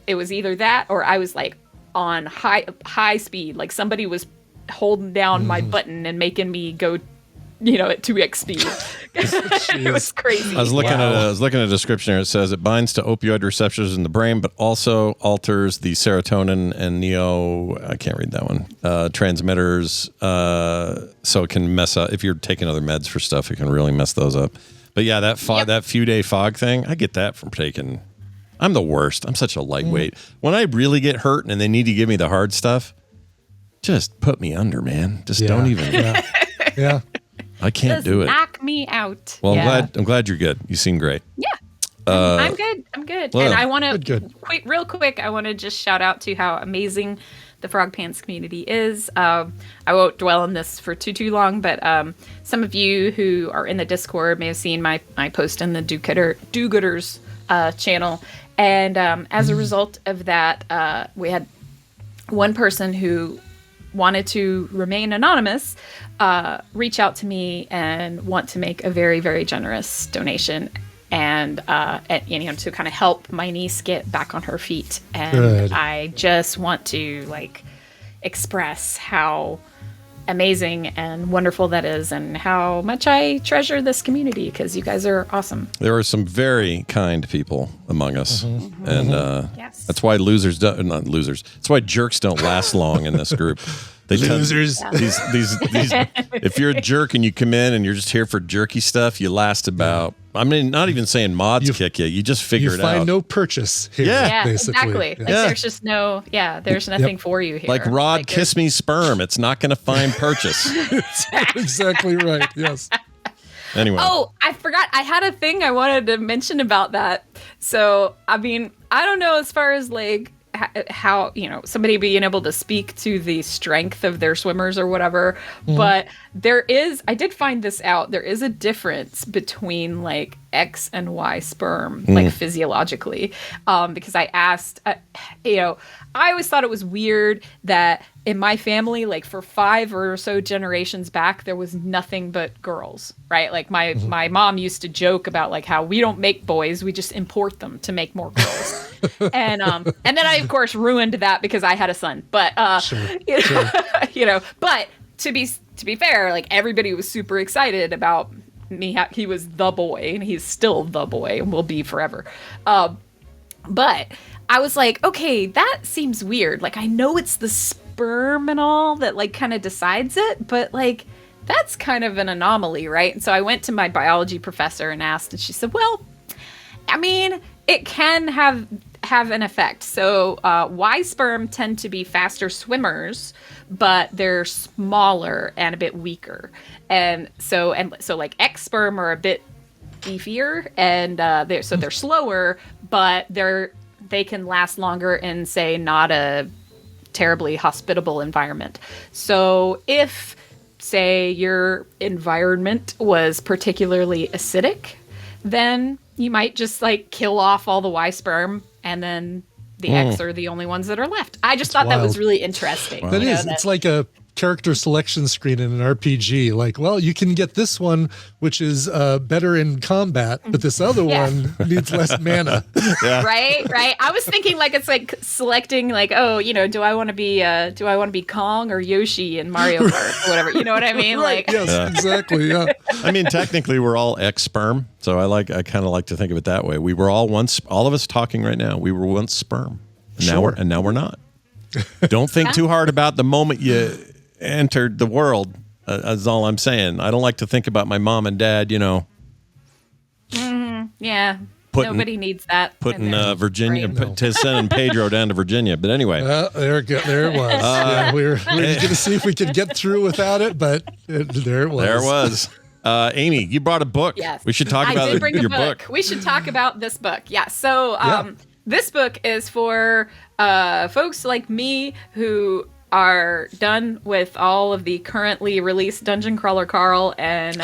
it was either that or I was like on high speed, like somebody was holding down my button and making me go at 2x speed. It was crazy. I was looking at a description here. It says it binds to opioid receptors in the brain, but also alters the serotonin and I can't read that one, transmitters. So it can mess up if you're taking other meds for stuff. It can really mess those up. But yeah, that few day fog thing, I get that from taking. I'm the worst. I'm such a lightweight. When I really get hurt and they need to give me the hard stuff, just put me under, man. Just don't even. Yeah. I can't do it. Knock me out. Well, I'm glad you're good. You seem great. Yeah. I'm good. Well, and I want to real quick. I want to just shout out to how amazing the frog pants community is. I won't dwell on this for too long, but some of you who are in the Discord may have seen my post in the Do-Gooders channel. And as a result of that, we had one person who wanted to remain anonymous reach out to me and want to make a very, very generous donation and to kind of help my niece get back on her feet. And Good. I just want to express how amazing and wonderful that is and how much I treasure this community because you guys are awesome. There are some very kind people among us. And Yes. that's why not losers. That's why jerks don't last long in this group. They Losers. These if you're a jerk and you come in and you're just here for jerky stuff, you last about, I mean, not even saying mods kick you. You just figure it out. You find no purchase here, basically. Exactly. There's just there's nothing for you here. Like Rod, kiss me sperm. It's not going to find purchase. Exactly right. Yes. Anyway. Oh, I forgot. I had a thing I wanted to mention about that. So, I mean, I don't know as far as how somebody being able to speak to the strength of their swimmers or whatever, but I did find this out. There is a difference between X and Y sperm, physiologically, because I asked, I always thought it was weird that in my family, for 5 or so generations back, there was nothing but girls, right? My mom used to joke about how we don't make boys, we just import them to make more girls. And then I of course ruined that because I had a son. But but to be fair, everybody was super excited about me. He was the boy, and he's still the boy, and will be forever. But I was like, okay, that seems weird. I know it's the sperm and all that kind of decides it, but that's kind of an anomaly, right? And so I went to my biology professor and asked, and she said, well, I mean, it can have an effect. So Y sperm tend to be faster swimmers, but they're smaller and a bit weaker. And so X sperm are a bit beefier, and they're slower, but they can last longer in, say, not a terribly hospitable environment. So if, say, your environment was particularly acidic, then you might just kill off all the Y sperm, and then the X are the only ones that are left. I just thought that was really interesting. Wow. It's like a character selection screen in an RPG. You can get this one, which is better in combat, but this other one needs less mana. Right. I was thinking it's selecting do I want to be Kong or Yoshi in Mario Kart or whatever? You know what I mean? Right. Yes, exactly. Yeah. I mean, technically, we're all X sperm, so I kind of like to think of it that way. We were all once, all of us talking right now, we were once sperm. Now we're not. Don't think too hard about the moment you entered the world. Is all I'm saying. I don't like to think about my mom and dad. Yeah. Nobody needs that. Putting Virginia, sending Pedro down to Virginia. But anyway, there it was. We were going to see if we could get through without it, but there it was. There it was. Amy, you brought a book. Yes. We should talk about your book. We should talk about this book. Yeah. So this book is for folks like me who are done with all of the currently released Dungeon Crawler Carl and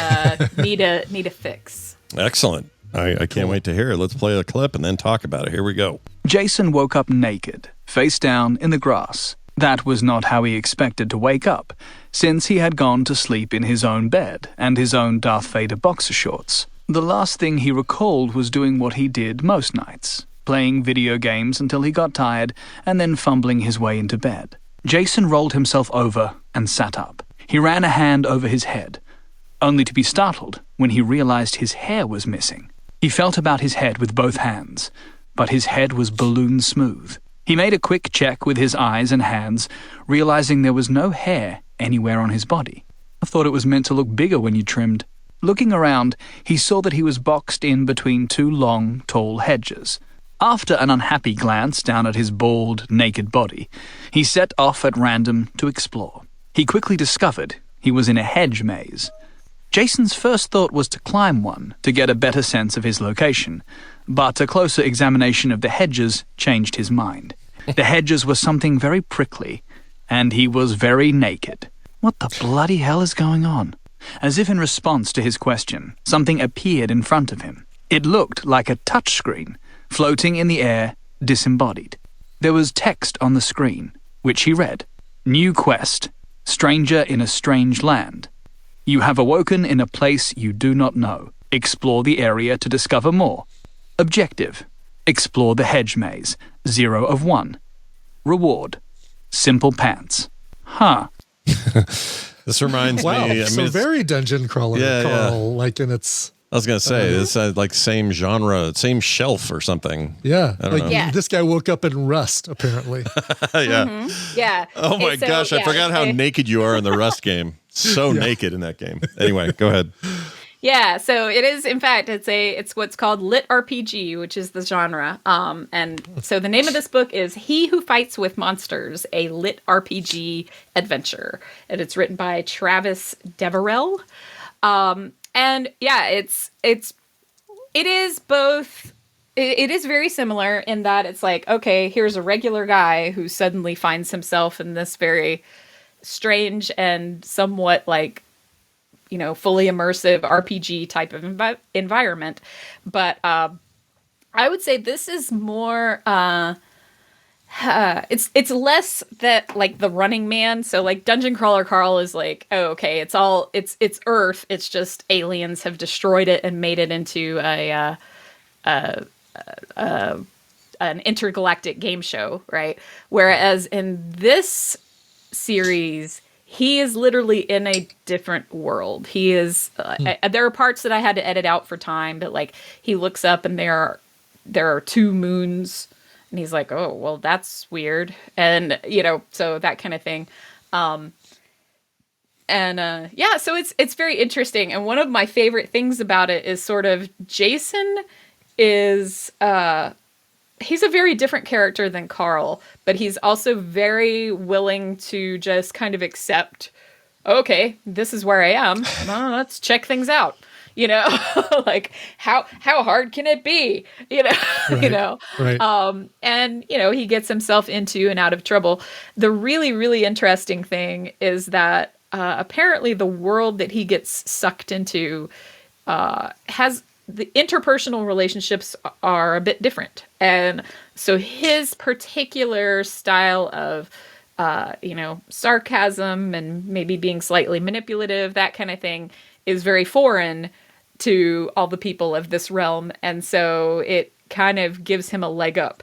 need a fix. Excellent. I can't wait to hear it. Let's play the clip and then talk about it. Here we go. Jason woke up naked, face down in the grass. That was not how he expected to wake up, since he had gone to sleep in his own bed and his own Darth Vader boxer shorts. The last thing he recalled was doing what he did most nights, playing video games until he got tired and then fumbling his way into bed. Jason rolled himself over and sat up. He ran a hand over his head, only to be startled when he realized his hair was missing. He felt about his head with both hands, but his head was balloon smooth. He made a quick check with his eyes and hands, realizing there was no hair anywhere on his body. I thought it was meant to look bigger when you trimmed. Looking around, he saw that he was boxed in between two long, tall hedges. After an unhappy glance down at his bald, naked body, he set off at random to explore. He quickly discovered he was in a hedge maze. Jason's first thought was to climb one to get a better sense of his location, but a closer examination of the hedges changed his mind. The hedges were something very prickly, and he was very naked. What the bloody hell is going on? As if in response to his question, something appeared in front of him. It looked like a touchscreen, floating in the air, disembodied. There was text on the screen, which he read. New quest. Stranger in a strange land. You have awoken in a place you do not know. Explore the area to discover more. Objective. Explore the hedge maze. 0 of 1. Reward. Simple pants. Huh. This reminds Wow, me. so very dungeon crawler, Carl, like in its... I was going to say, it's like same genre, same shelf or something. Yeah. I don't know. Yeah. This guy woke up in Rust, apparently. Yeah. Yeah. Oh my gosh, I forgot how naked you are in the Rust game. So naked in that game. Anyway, go ahead. Yeah, so it is. In fact, it's what's called lit RPG, which is the genre. And so the name of this book is "He Who Fights with Monsters: A Lit RPG Adventure," and it's written by Travis Deverell. And yeah, it is both. It is very similar in that it's like, okay, here's a regular guy who suddenly finds himself in this very strange and somewhat like, fully immersive RPG type of environment. But I would say this is more, it's less that like the Running Man. So like Dungeon Crawler Carl is like, oh, okay, it's Earth. It's just aliens have destroyed it and made it into an intergalactic game show, right? Whereas in this series, he is literally in a different world. He is. There are parts that I had to edit out for time, but like he looks up and there are 2 moons, and he's like, "Oh, well, that's weird," and so that kind of thing. Yeah, so it's very interesting. And one of my favorite things about it is sort of Jason is he's a very different character than Carl, but he's also very willing to just kind of accept, okay, this is where I am. Let's check things out. Like how hard can it be? Right. And he gets himself into and out of trouble. The really, really interesting thing is that apparently the world that he gets sucked into has the interpersonal relationships are a bit different. And so his particular style of, sarcasm and maybe being slightly manipulative, that kind of thing, is very foreign to all the people of this realm. And so it kind of gives him a leg up.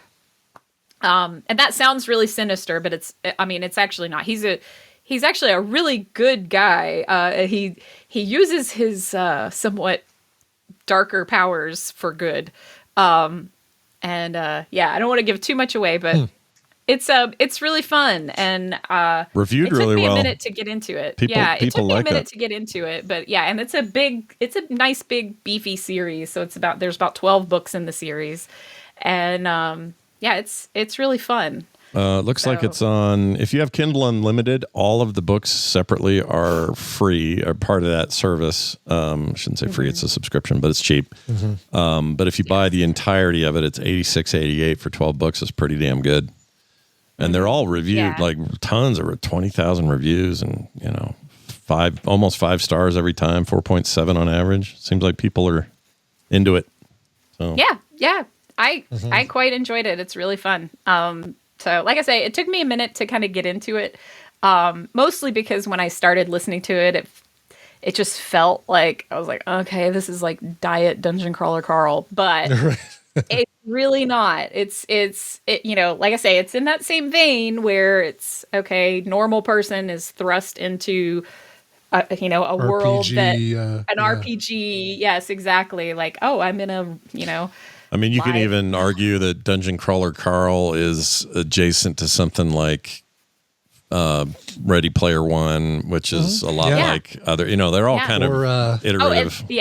And that sounds really sinister, but it's actually not. He's actually a really good guy. He uses his somewhat darker powers for good. I don't want to give too much away, but it's really fun, and reviewed really well. It took me a minute to get into it. It took me a minute to get into it, but yeah, and it's a nice big beefy series. So there's about 12 books in the series, and it's really fun. Looks like it's on, if you have Kindle Unlimited, all of the books separately are free, or part of that service. I shouldn't say free, it's a subscription, but it's cheap. But if you buy the entirety of it, it's $86.88 for 12 books. It's pretty damn good. And they're all reviewed, like tons of 20,000 reviews, and almost 5 stars every time, 4.7 on average. Seems like people are into it. So yeah. I quite enjoyed it. It's really fun. So like I say, it took me a minute to kind of get into it, mostly because when I started listening to it, it just felt like I was like, okay, this is like diet Dungeon Crawler Carl, but it's really not. It's like I say, it's in that same vein where it's okay. Normal person is thrust into a world that an RPG. Yes, exactly. Like, oh, I'm in a I mean, you can even argue that Dungeon Crawler Carl is adjacent to something like Ready Player One, which is a lot like other. They're all kind of iterative. They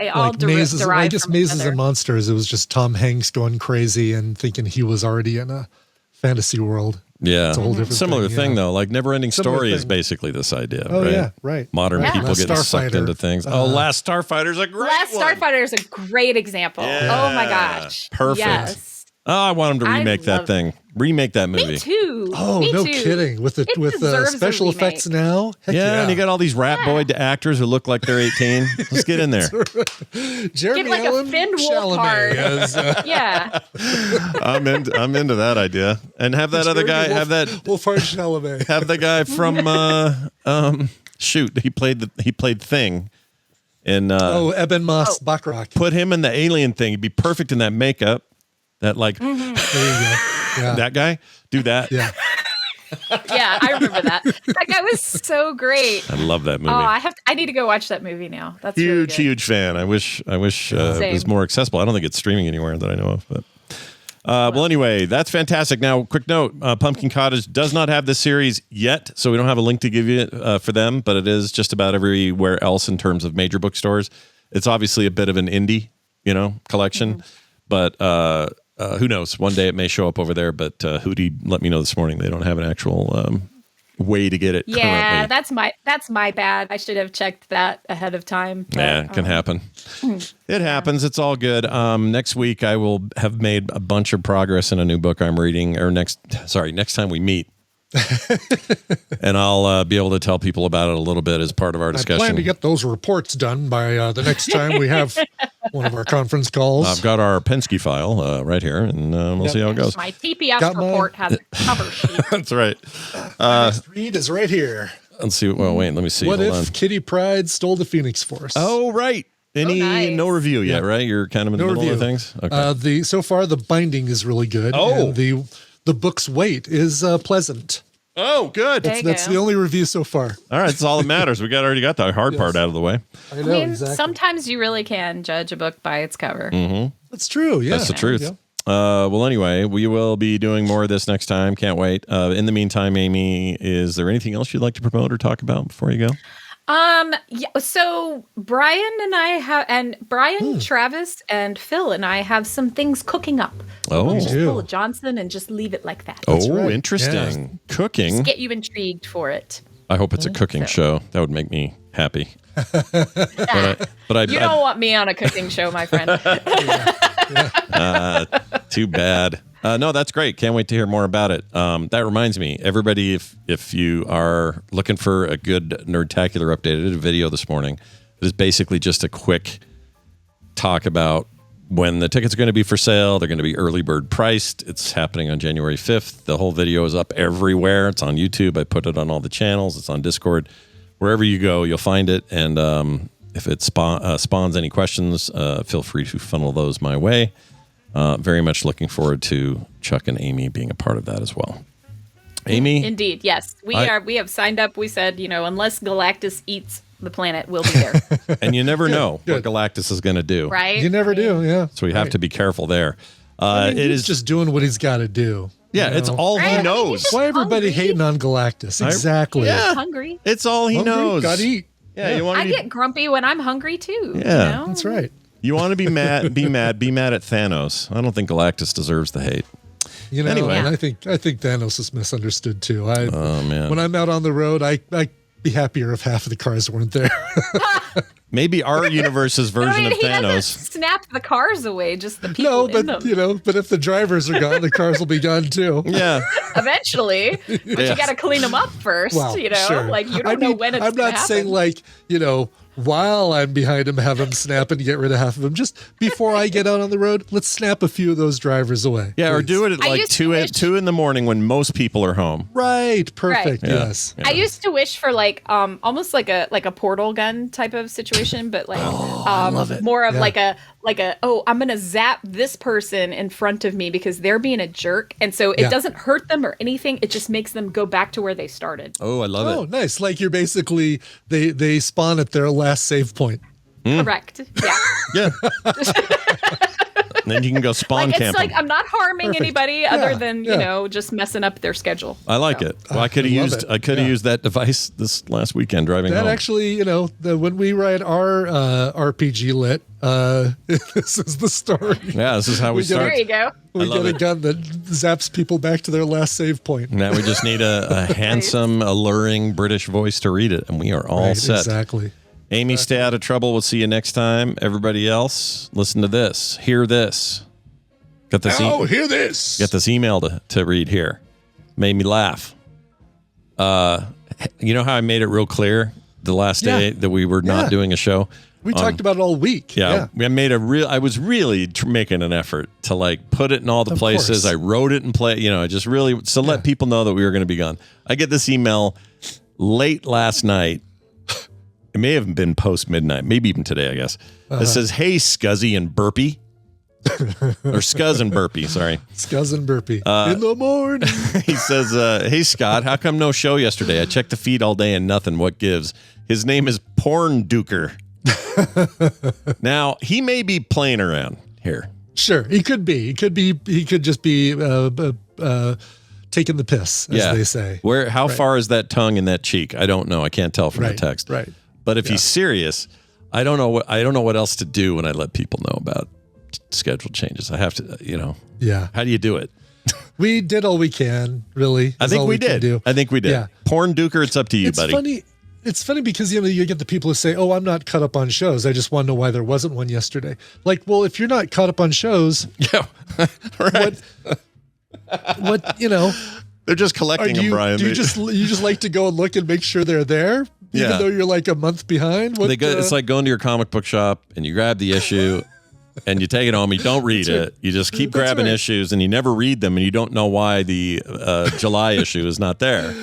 all like mazes. derive I guess from Mazes each other. and Monsters. It was just Tom Hanks going crazy and thinking he was already in a fantasy world. Yeah, it's a whole different similar thing yeah. though. Like Never Ending Story is basically this idea. Oh right? yeah, right. Modern people Last getting sucked Starfighter. into things. Last Starfighter is a great Last one. Starfighter is a great example. Yeah. Oh my gosh, Perfect. Yes. Oh, I want him to remake that love thing. Remake that movie. Me too. Oh, Me no too. kidding. With deserves a special effects remake. now? Heck Yeah, and you got all these rat boy actors who look like they're 18. Let's get in there. Jeremy Get like Allen a Finn Chalamet Wolfhard. as, Yeah. I'm into that idea. And have that other guy Wolfhard Chalamet. have the guy from shoot, he played Thing in Eben Moss Bachrach. Put him in the alien thing. He'd be perfect in that makeup. That like There you go. Yeah. that guy. Do that. Yeah. Yeah, I remember that. That guy was so great. I love that movie. Oh, I need to go watch that movie now. That's really huge, good. huge fan. I wish it was Same. more accessible. I don't think it's streaming anywhere that I know of. But well, anyway, that's fantastic. Now, quick note: Pumpkin Cottage does not have this series yet, so we don't have a link to give you for them. But it is just about everywhere else in terms of major bookstores. It's obviously a bit of an indie, collection, but who knows? One day it may show up over there. But Hootie let me know this morning they don't have an actual way to get it. Yeah, currently. that's my bad. I should have checked that ahead of time. But, Yeah, it can happen. It happens. It's all good. Next week I will have made a bunch of progress in a new book I'm reading. Or next time we meet. And I'll be able to tell people about it a little bit as part of our discussion. I plan to get those reports done by the next time we have one of our conference calls. I've got our Penske file right here, and we'll see how it goes. My TPS report has a cover sheet. That's right. Next read is right here. Let's see. Well, wait. Let me see. What Hold if on. Kitty Pryde stole the Phoenix Force? Oh, right. nice. No review yet, right? You're kind of in the middle of things. Okay. So far the binding is really good. Oh. And the book's weight is pleasant. Oh, good. That's the only review so far. All right, that's all that matters. We already got the hard part out of the way. I know, exactly. Sometimes you really can judge a book by its cover. Mm-hmm. That's true. Yeah, That's the truth. Yeah. Well, anyway, we will be doing more of this next time. Can't wait. In the meantime, Amy, is there anything else you'd like to promote or talk about before you go? Yeah, so Brian and I have, Travis and Phil and I have some things cooking up. Oh, Just pull a Johnson and just leave it like that. Oh, right. Interesting. Yeah. Cooking. Just get you intrigued for it. I hope it's a cooking show. That would make me happy. but you don't want me on a cooking show, my friend. Too bad. No, that's great. Can't wait to hear more about it. That reminds me, everybody, if you are looking for a good Nerdtacular update, I did a video this morning. It is basically just a quick talk about when the tickets are going to be for sale. They're going to be early bird priced. It's happening on January 5th. The whole video is up everywhere. It's on YouTube. I put it on all the channels. It's on Discord. Wherever you go, you'll find it. And if it spawns any questions, feel free to funnel those my way. Very much looking forward to Chuck and Amy being a part of that as well. Amy? Indeed, yes. We have signed up. We said, unless Galactus eats the planet, we'll be there. And you never know what Galactus is going to do. Right? You never do, yeah. So we have to be careful there. It is just doing what he's got to do. Yeah, it's all he knows. Why everybody hating on Galactus? Exactly. Yeah. Hungry. It's all he knows. Got to eat. Yeah, you want I get grumpy when I'm hungry too. Yeah, that's right. You want to be mad? Be mad at Thanos. I don't think Galactus deserves the hate. Anyway, and I think Thanos is misunderstood too. Oh man, when I'm out on the road, I'd be happier if half of the cars weren't there. Maybe our universe's version of he Thanos. doesn't snap the cars away, just the people in them. But if the drivers are gone, the cars will be gone too. Yeah. Eventually, but you got to clean them up first. Well, sure. Like you don't know when it's I'm not happen. saying while I'm behind him, have him snap and get rid of half of them. Just before I get out on the road, let's snap a few of those drivers away. Yeah, please. or do it at like 2 in the morning when most people are home. Right. Perfect. Right. Yes. I used to wish for almost like a portal gun type of situation, but love it. more of like a I'm gonna zap this person in front of me because they're being a jerk, and so it doesn't hurt them or anything. It just makes them go back to where they started. Oh, I love it. Oh, nice. Like you're basically they spawn at their last save point. Correct. Yeah. Yeah. And then you can go spawn camping. It's like I'm not harming anybody other than just messing up their schedule. I like it. Well, I could have used that device this last weekend driving home. That actually, when we ride our RPG lit, this is the story. Yeah, this is how we start. There you go. We get a gun that zaps people back to their last save point. Now we just need a handsome, alluring British voice to read it, and we are all set. Exactly. Amy, stay out of trouble. We'll see you next time. Everybody else, listen to this. Hear this. Got this hear this. Got this email to read here. Made me laugh. You know how I made it real clear the last day that we were not doing a show? We talked about it all week. Yeah. I made I was really making an effort to like put it in all the places. Course. I wrote it and I just really, let people know that we were going to be gone. I get this email late last night. It may have been post midnight, maybe even today, I guess. It says, "Hey, Scuzzy and Burpee." Or Scuzz and Burpee, sorry. Scuzz and Burpee. In the morning. He says, "Hey, Scott, how come no show yesterday? I checked the feed all day and nothing. What gives?" His name is Porn Duker. Now, he may be playing around here. Sure, he could be. He could just be taking the piss, as they say. How far is that tongue in that cheek? I don't know. I can't tell from the text. Right. But if he's serious, I don't know what else to do when I let people know about schedule changes. I have to, Yeah. How do you do it? We did all we can, really. I think we did. Yeah. Porn Duker, it's up to you, buddy. It's funny because, you get the people who say, "Oh, I'm not caught up on shows. I just want to know why there wasn't one yesterday." Like, well, if you're not caught up on shows, right. what They're just collecting them, Brian. Do you just like to go and look and make sure they're there? Even though you're like a month behind? It's like going to your comic book shop and you grab the issue and you take it home. You don't read it. You just keep grabbing issues and you never read them and you don't know why the July issue is not there.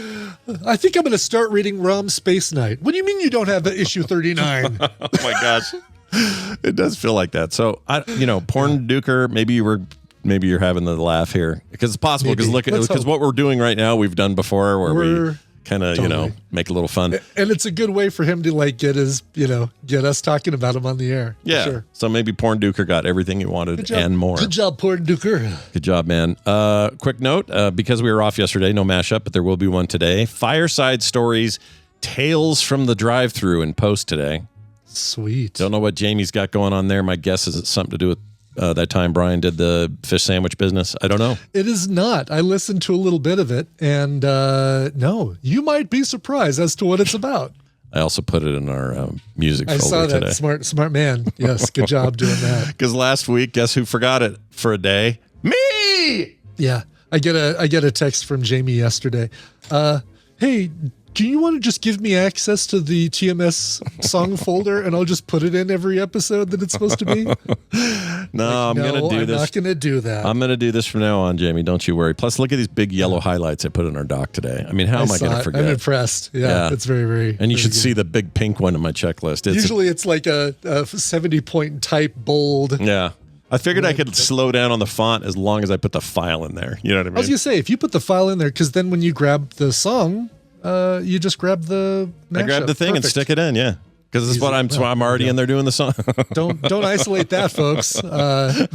I think I'm going to start reading Rom Space Knight. What do you mean you don't have the issue 39? Oh my gosh. It does feel like that. So, Porn Duker, maybe you're having the laugh here because it's possible because what we're doing right now, we've done before where we kind of, make a little fun. And it's a good way for him to like get us talking about him on the air. Yeah. Sure. So maybe Porn Duker got everything he wanted and more. Good job, Porn Duker. Good job, man. Quick note, because we were off yesterday, no mashup, but there will be one today. Fireside Stories, Tales from the Drive-Thru in post today. Sweet. Don't know what Jamie's got going on there. My guess is it's something to do with that time Brian did the fish sandwich business. I don't know. It is not. I listened to a little bit of it, and no, you might be surprised as to what it's about. I also put it in our music folder today. I saw that. Smart man. Yes, good job doing that. Because last week, guess who forgot it for a day? Me! Yeah. I get a text from Jamie yesterday. Hey, do you want to just give me access to the TMS song folder and I'll just put it in every episode that it's supposed to be? No, I'm going to do this. I'm not going to do that. I'm going to do this from now on, Jamie. Don't you worry. Plus, look at these big yellow highlights I put in our doc today. I mean, how am I going to forget? I'm impressed. Yeah. It's very, very. And you should good. see the big pink one in my checklist. Usually it's like a 70-point type bold. Yeah. I figured I could slow down on the font as long as I put the file in there. You know what I mean? I was going to say, if you put the file in there, because then when you grab the song, you just grab the mashup. I grab the thing and stick it in, yeah. Because this is what I'm already in there doing the song. Don't isolate that, folks.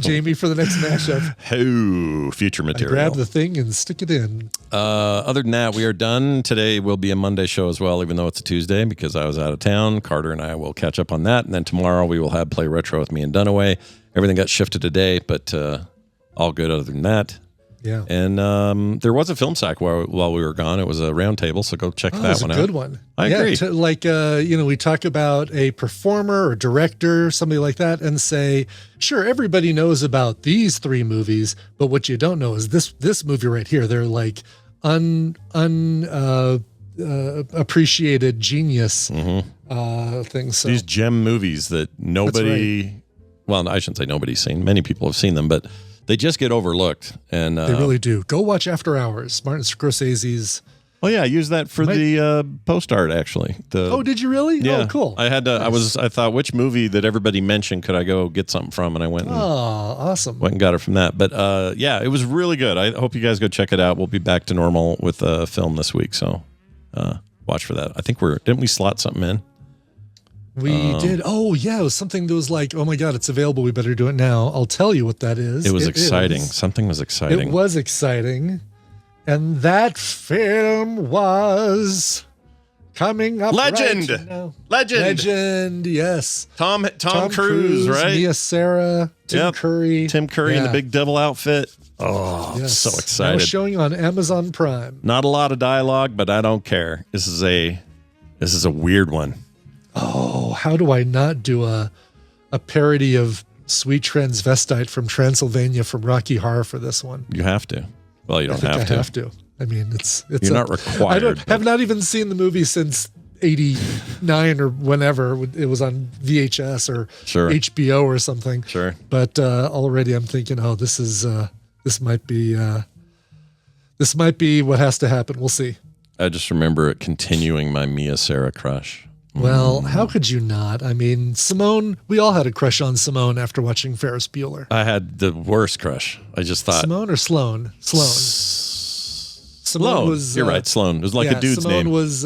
Jamie, for the next mashup. Oh, future material. Grab the thing and stick it in. Other than that, we are done. Today will be a Monday show as well, even though it's a Tuesday, because I was out of town. Carter and I will catch up on that. And then tomorrow we will have Play Retro with me and Dunaway. Everything got shifted today, but all good other than that. Yeah. And there was a film sack while we were gone. It was a round table, so go check that one out. It was a good one. I agree. We talk about a performer or director, somebody like that, and say, sure, everybody knows about these three movies, but what you don't know is this movie right here. They're like appreciated genius things. So. These gem movies that nobody, well, I shouldn't say nobody's seen. Many people have seen them, but they just get overlooked, and they really do. Go watch After Hours, Martin Scorsese's. Oh yeah, I used that for the post art actually. Did you really? Yeah, oh, cool. I had to. Nice. I thought, which movie that everybody mentioned could I go get something from, and I went. Awesome. Went and got it from that. But yeah, it was really good. I hope you guys go check it out. We'll be back to normal with film this week, so watch for that. I think didn't we slot something in? We did. Oh, yeah. It was something that was like, oh, my God, it's available. We better do it now. I'll tell you what that is. It was exciting. Something was exciting. It was exciting. And that film was coming up. Legend. Right now. Legend. Yes. Tom Cruise, right? Mia Sara, Tim Curry. Tim Curry in the big devil outfit. Oh, yes. I'm so excited. Now showing on Amazon Prime. Not a lot of dialogue, but I don't care. This is a weird one. Oh, how do I not do a parody of sweet transvestite from Transylvania from Rocky Horror for this one. You have to. Well, you don't I have to. I have to. I mean, it's You're not required. I have not even seen the movie since 89 or whenever it was on VHS or HBO or something. Sure. But already I'm thinking, oh, this might be what has to happen. We'll see. I just remember it continuing my Mia Sara crush. Well, how could you not? I mean, Simone, we all had a crush on Simone after watching Ferris Bueller. I had the worst crush. I just thought. Simone or Sloane? Simone was. You're right, Sloane. It was like a dude's Simone name. was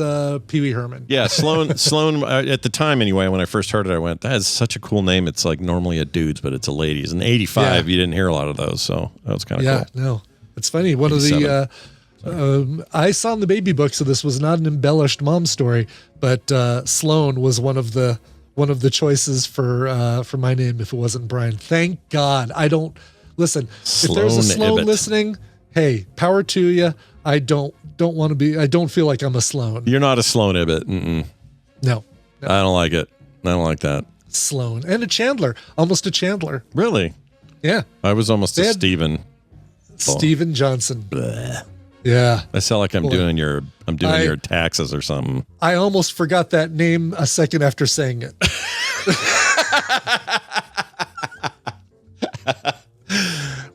Pee Wee Herman. Yeah, Sloane, at the time anyway, when I first heard it, I went, that is such a cool name. It's like normally a dude's, but it's a lady's. In 85, you didn't hear a lot of those, so that was kind of cool. Yeah, no. It's funny. One of the. I saw in the baby book, so this was not an embellished mom story, but Sloane was one of the choices for my name if it wasn't Brian. Thank God. I don't listen. If there's a Sloane listening, hey, power to you. I don't want to be. I don't feel like I'm a Sloane. You're not a Sloane Ibbett. Mm-mm. No, I don't like it. I don't like that. Sloane and a Chandler, almost a Chandler. Really? Yeah. I was almost a Stephen. Stephen Johnson. Bleh. Yeah. I sound like I'm doing your taxes or something. I almost forgot that name a second after saying it.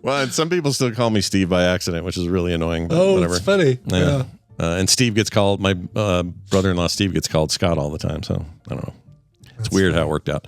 Well, and some people still call me Steve by accident, which is really annoying. But oh, whatever. It's funny. Yeah. And Steve gets called, my brother-in-law Steve gets called Scott all the time. So I don't know. It's weird how it worked out.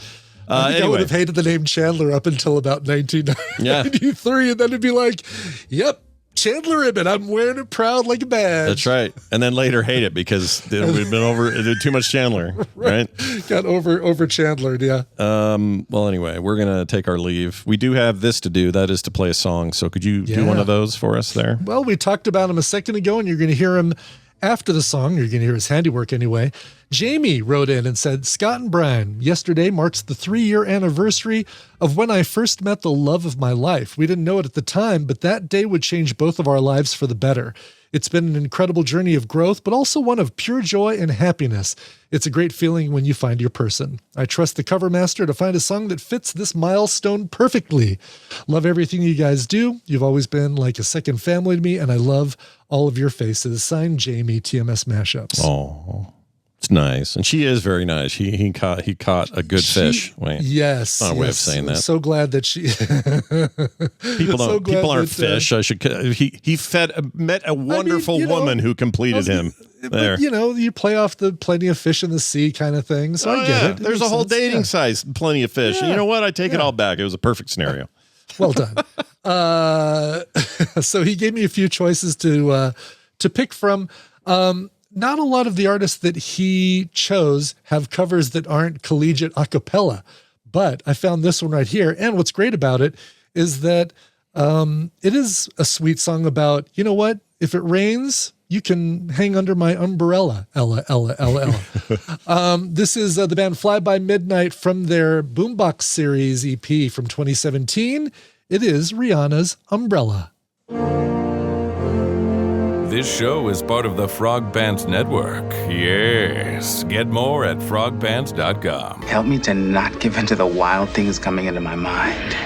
I would have hated the name Chandler up until about 1993. And then it'd be like, yep, Chandler Ibbett. I'm wearing it proud like a badge. That's right. And then later hate it because we've been too much Chandler, right? Got over Chandler, yeah. Well, anyway, we're going to take our leave. We do have this to do. That is to play a song. So could you do one of those for us there? Well, we talked about him a second ago, and you're going to hear him after the song. You're going to hear his handiwork anyway. Jamie wrote in and said, Scott and Brian, yesterday marks the 3-year anniversary of when I first met the love of my life. We didn't know it at the time, but that day would change both of our lives for the better. It's been an incredible journey of growth, but also one of pure joy and happiness. It's a great feeling when you find your person. I trust the cover master to find a song that fits this milestone perfectly. Love everything you guys do. You've always been like a second family to me, and I love all of your faces. Signed, Jamie, TMS Mashups. Oh, it's nice. And she is very nice. He caught a good fish. Wait. Yes. Not a way of saying that. I'm so glad that she people aren't fish. He met a wonderful woman who completed him. There. But, you play off the plenty of fish in the sea kind of thing. So I get it. There's a whole dating site, plenty of fish. And you know what? I take it all back. It was a perfect scenario. Well done. So he gave me a few choices to pick from. Not a lot of the artists that he chose have covers that aren't collegiate a cappella, but I found this one right here. And what's great about it is that it is a sweet song about, you know what? If it rains, you can hang under my umbrella. Ella. This is the band Fly By Midnight from their Boombox Series EP from 2017. It is Rihanna's Umbrella. This show is part of the Frog Pants Network. Yes. Get more at frogpants.com. Help me to not give in to the wild things coming into my mind.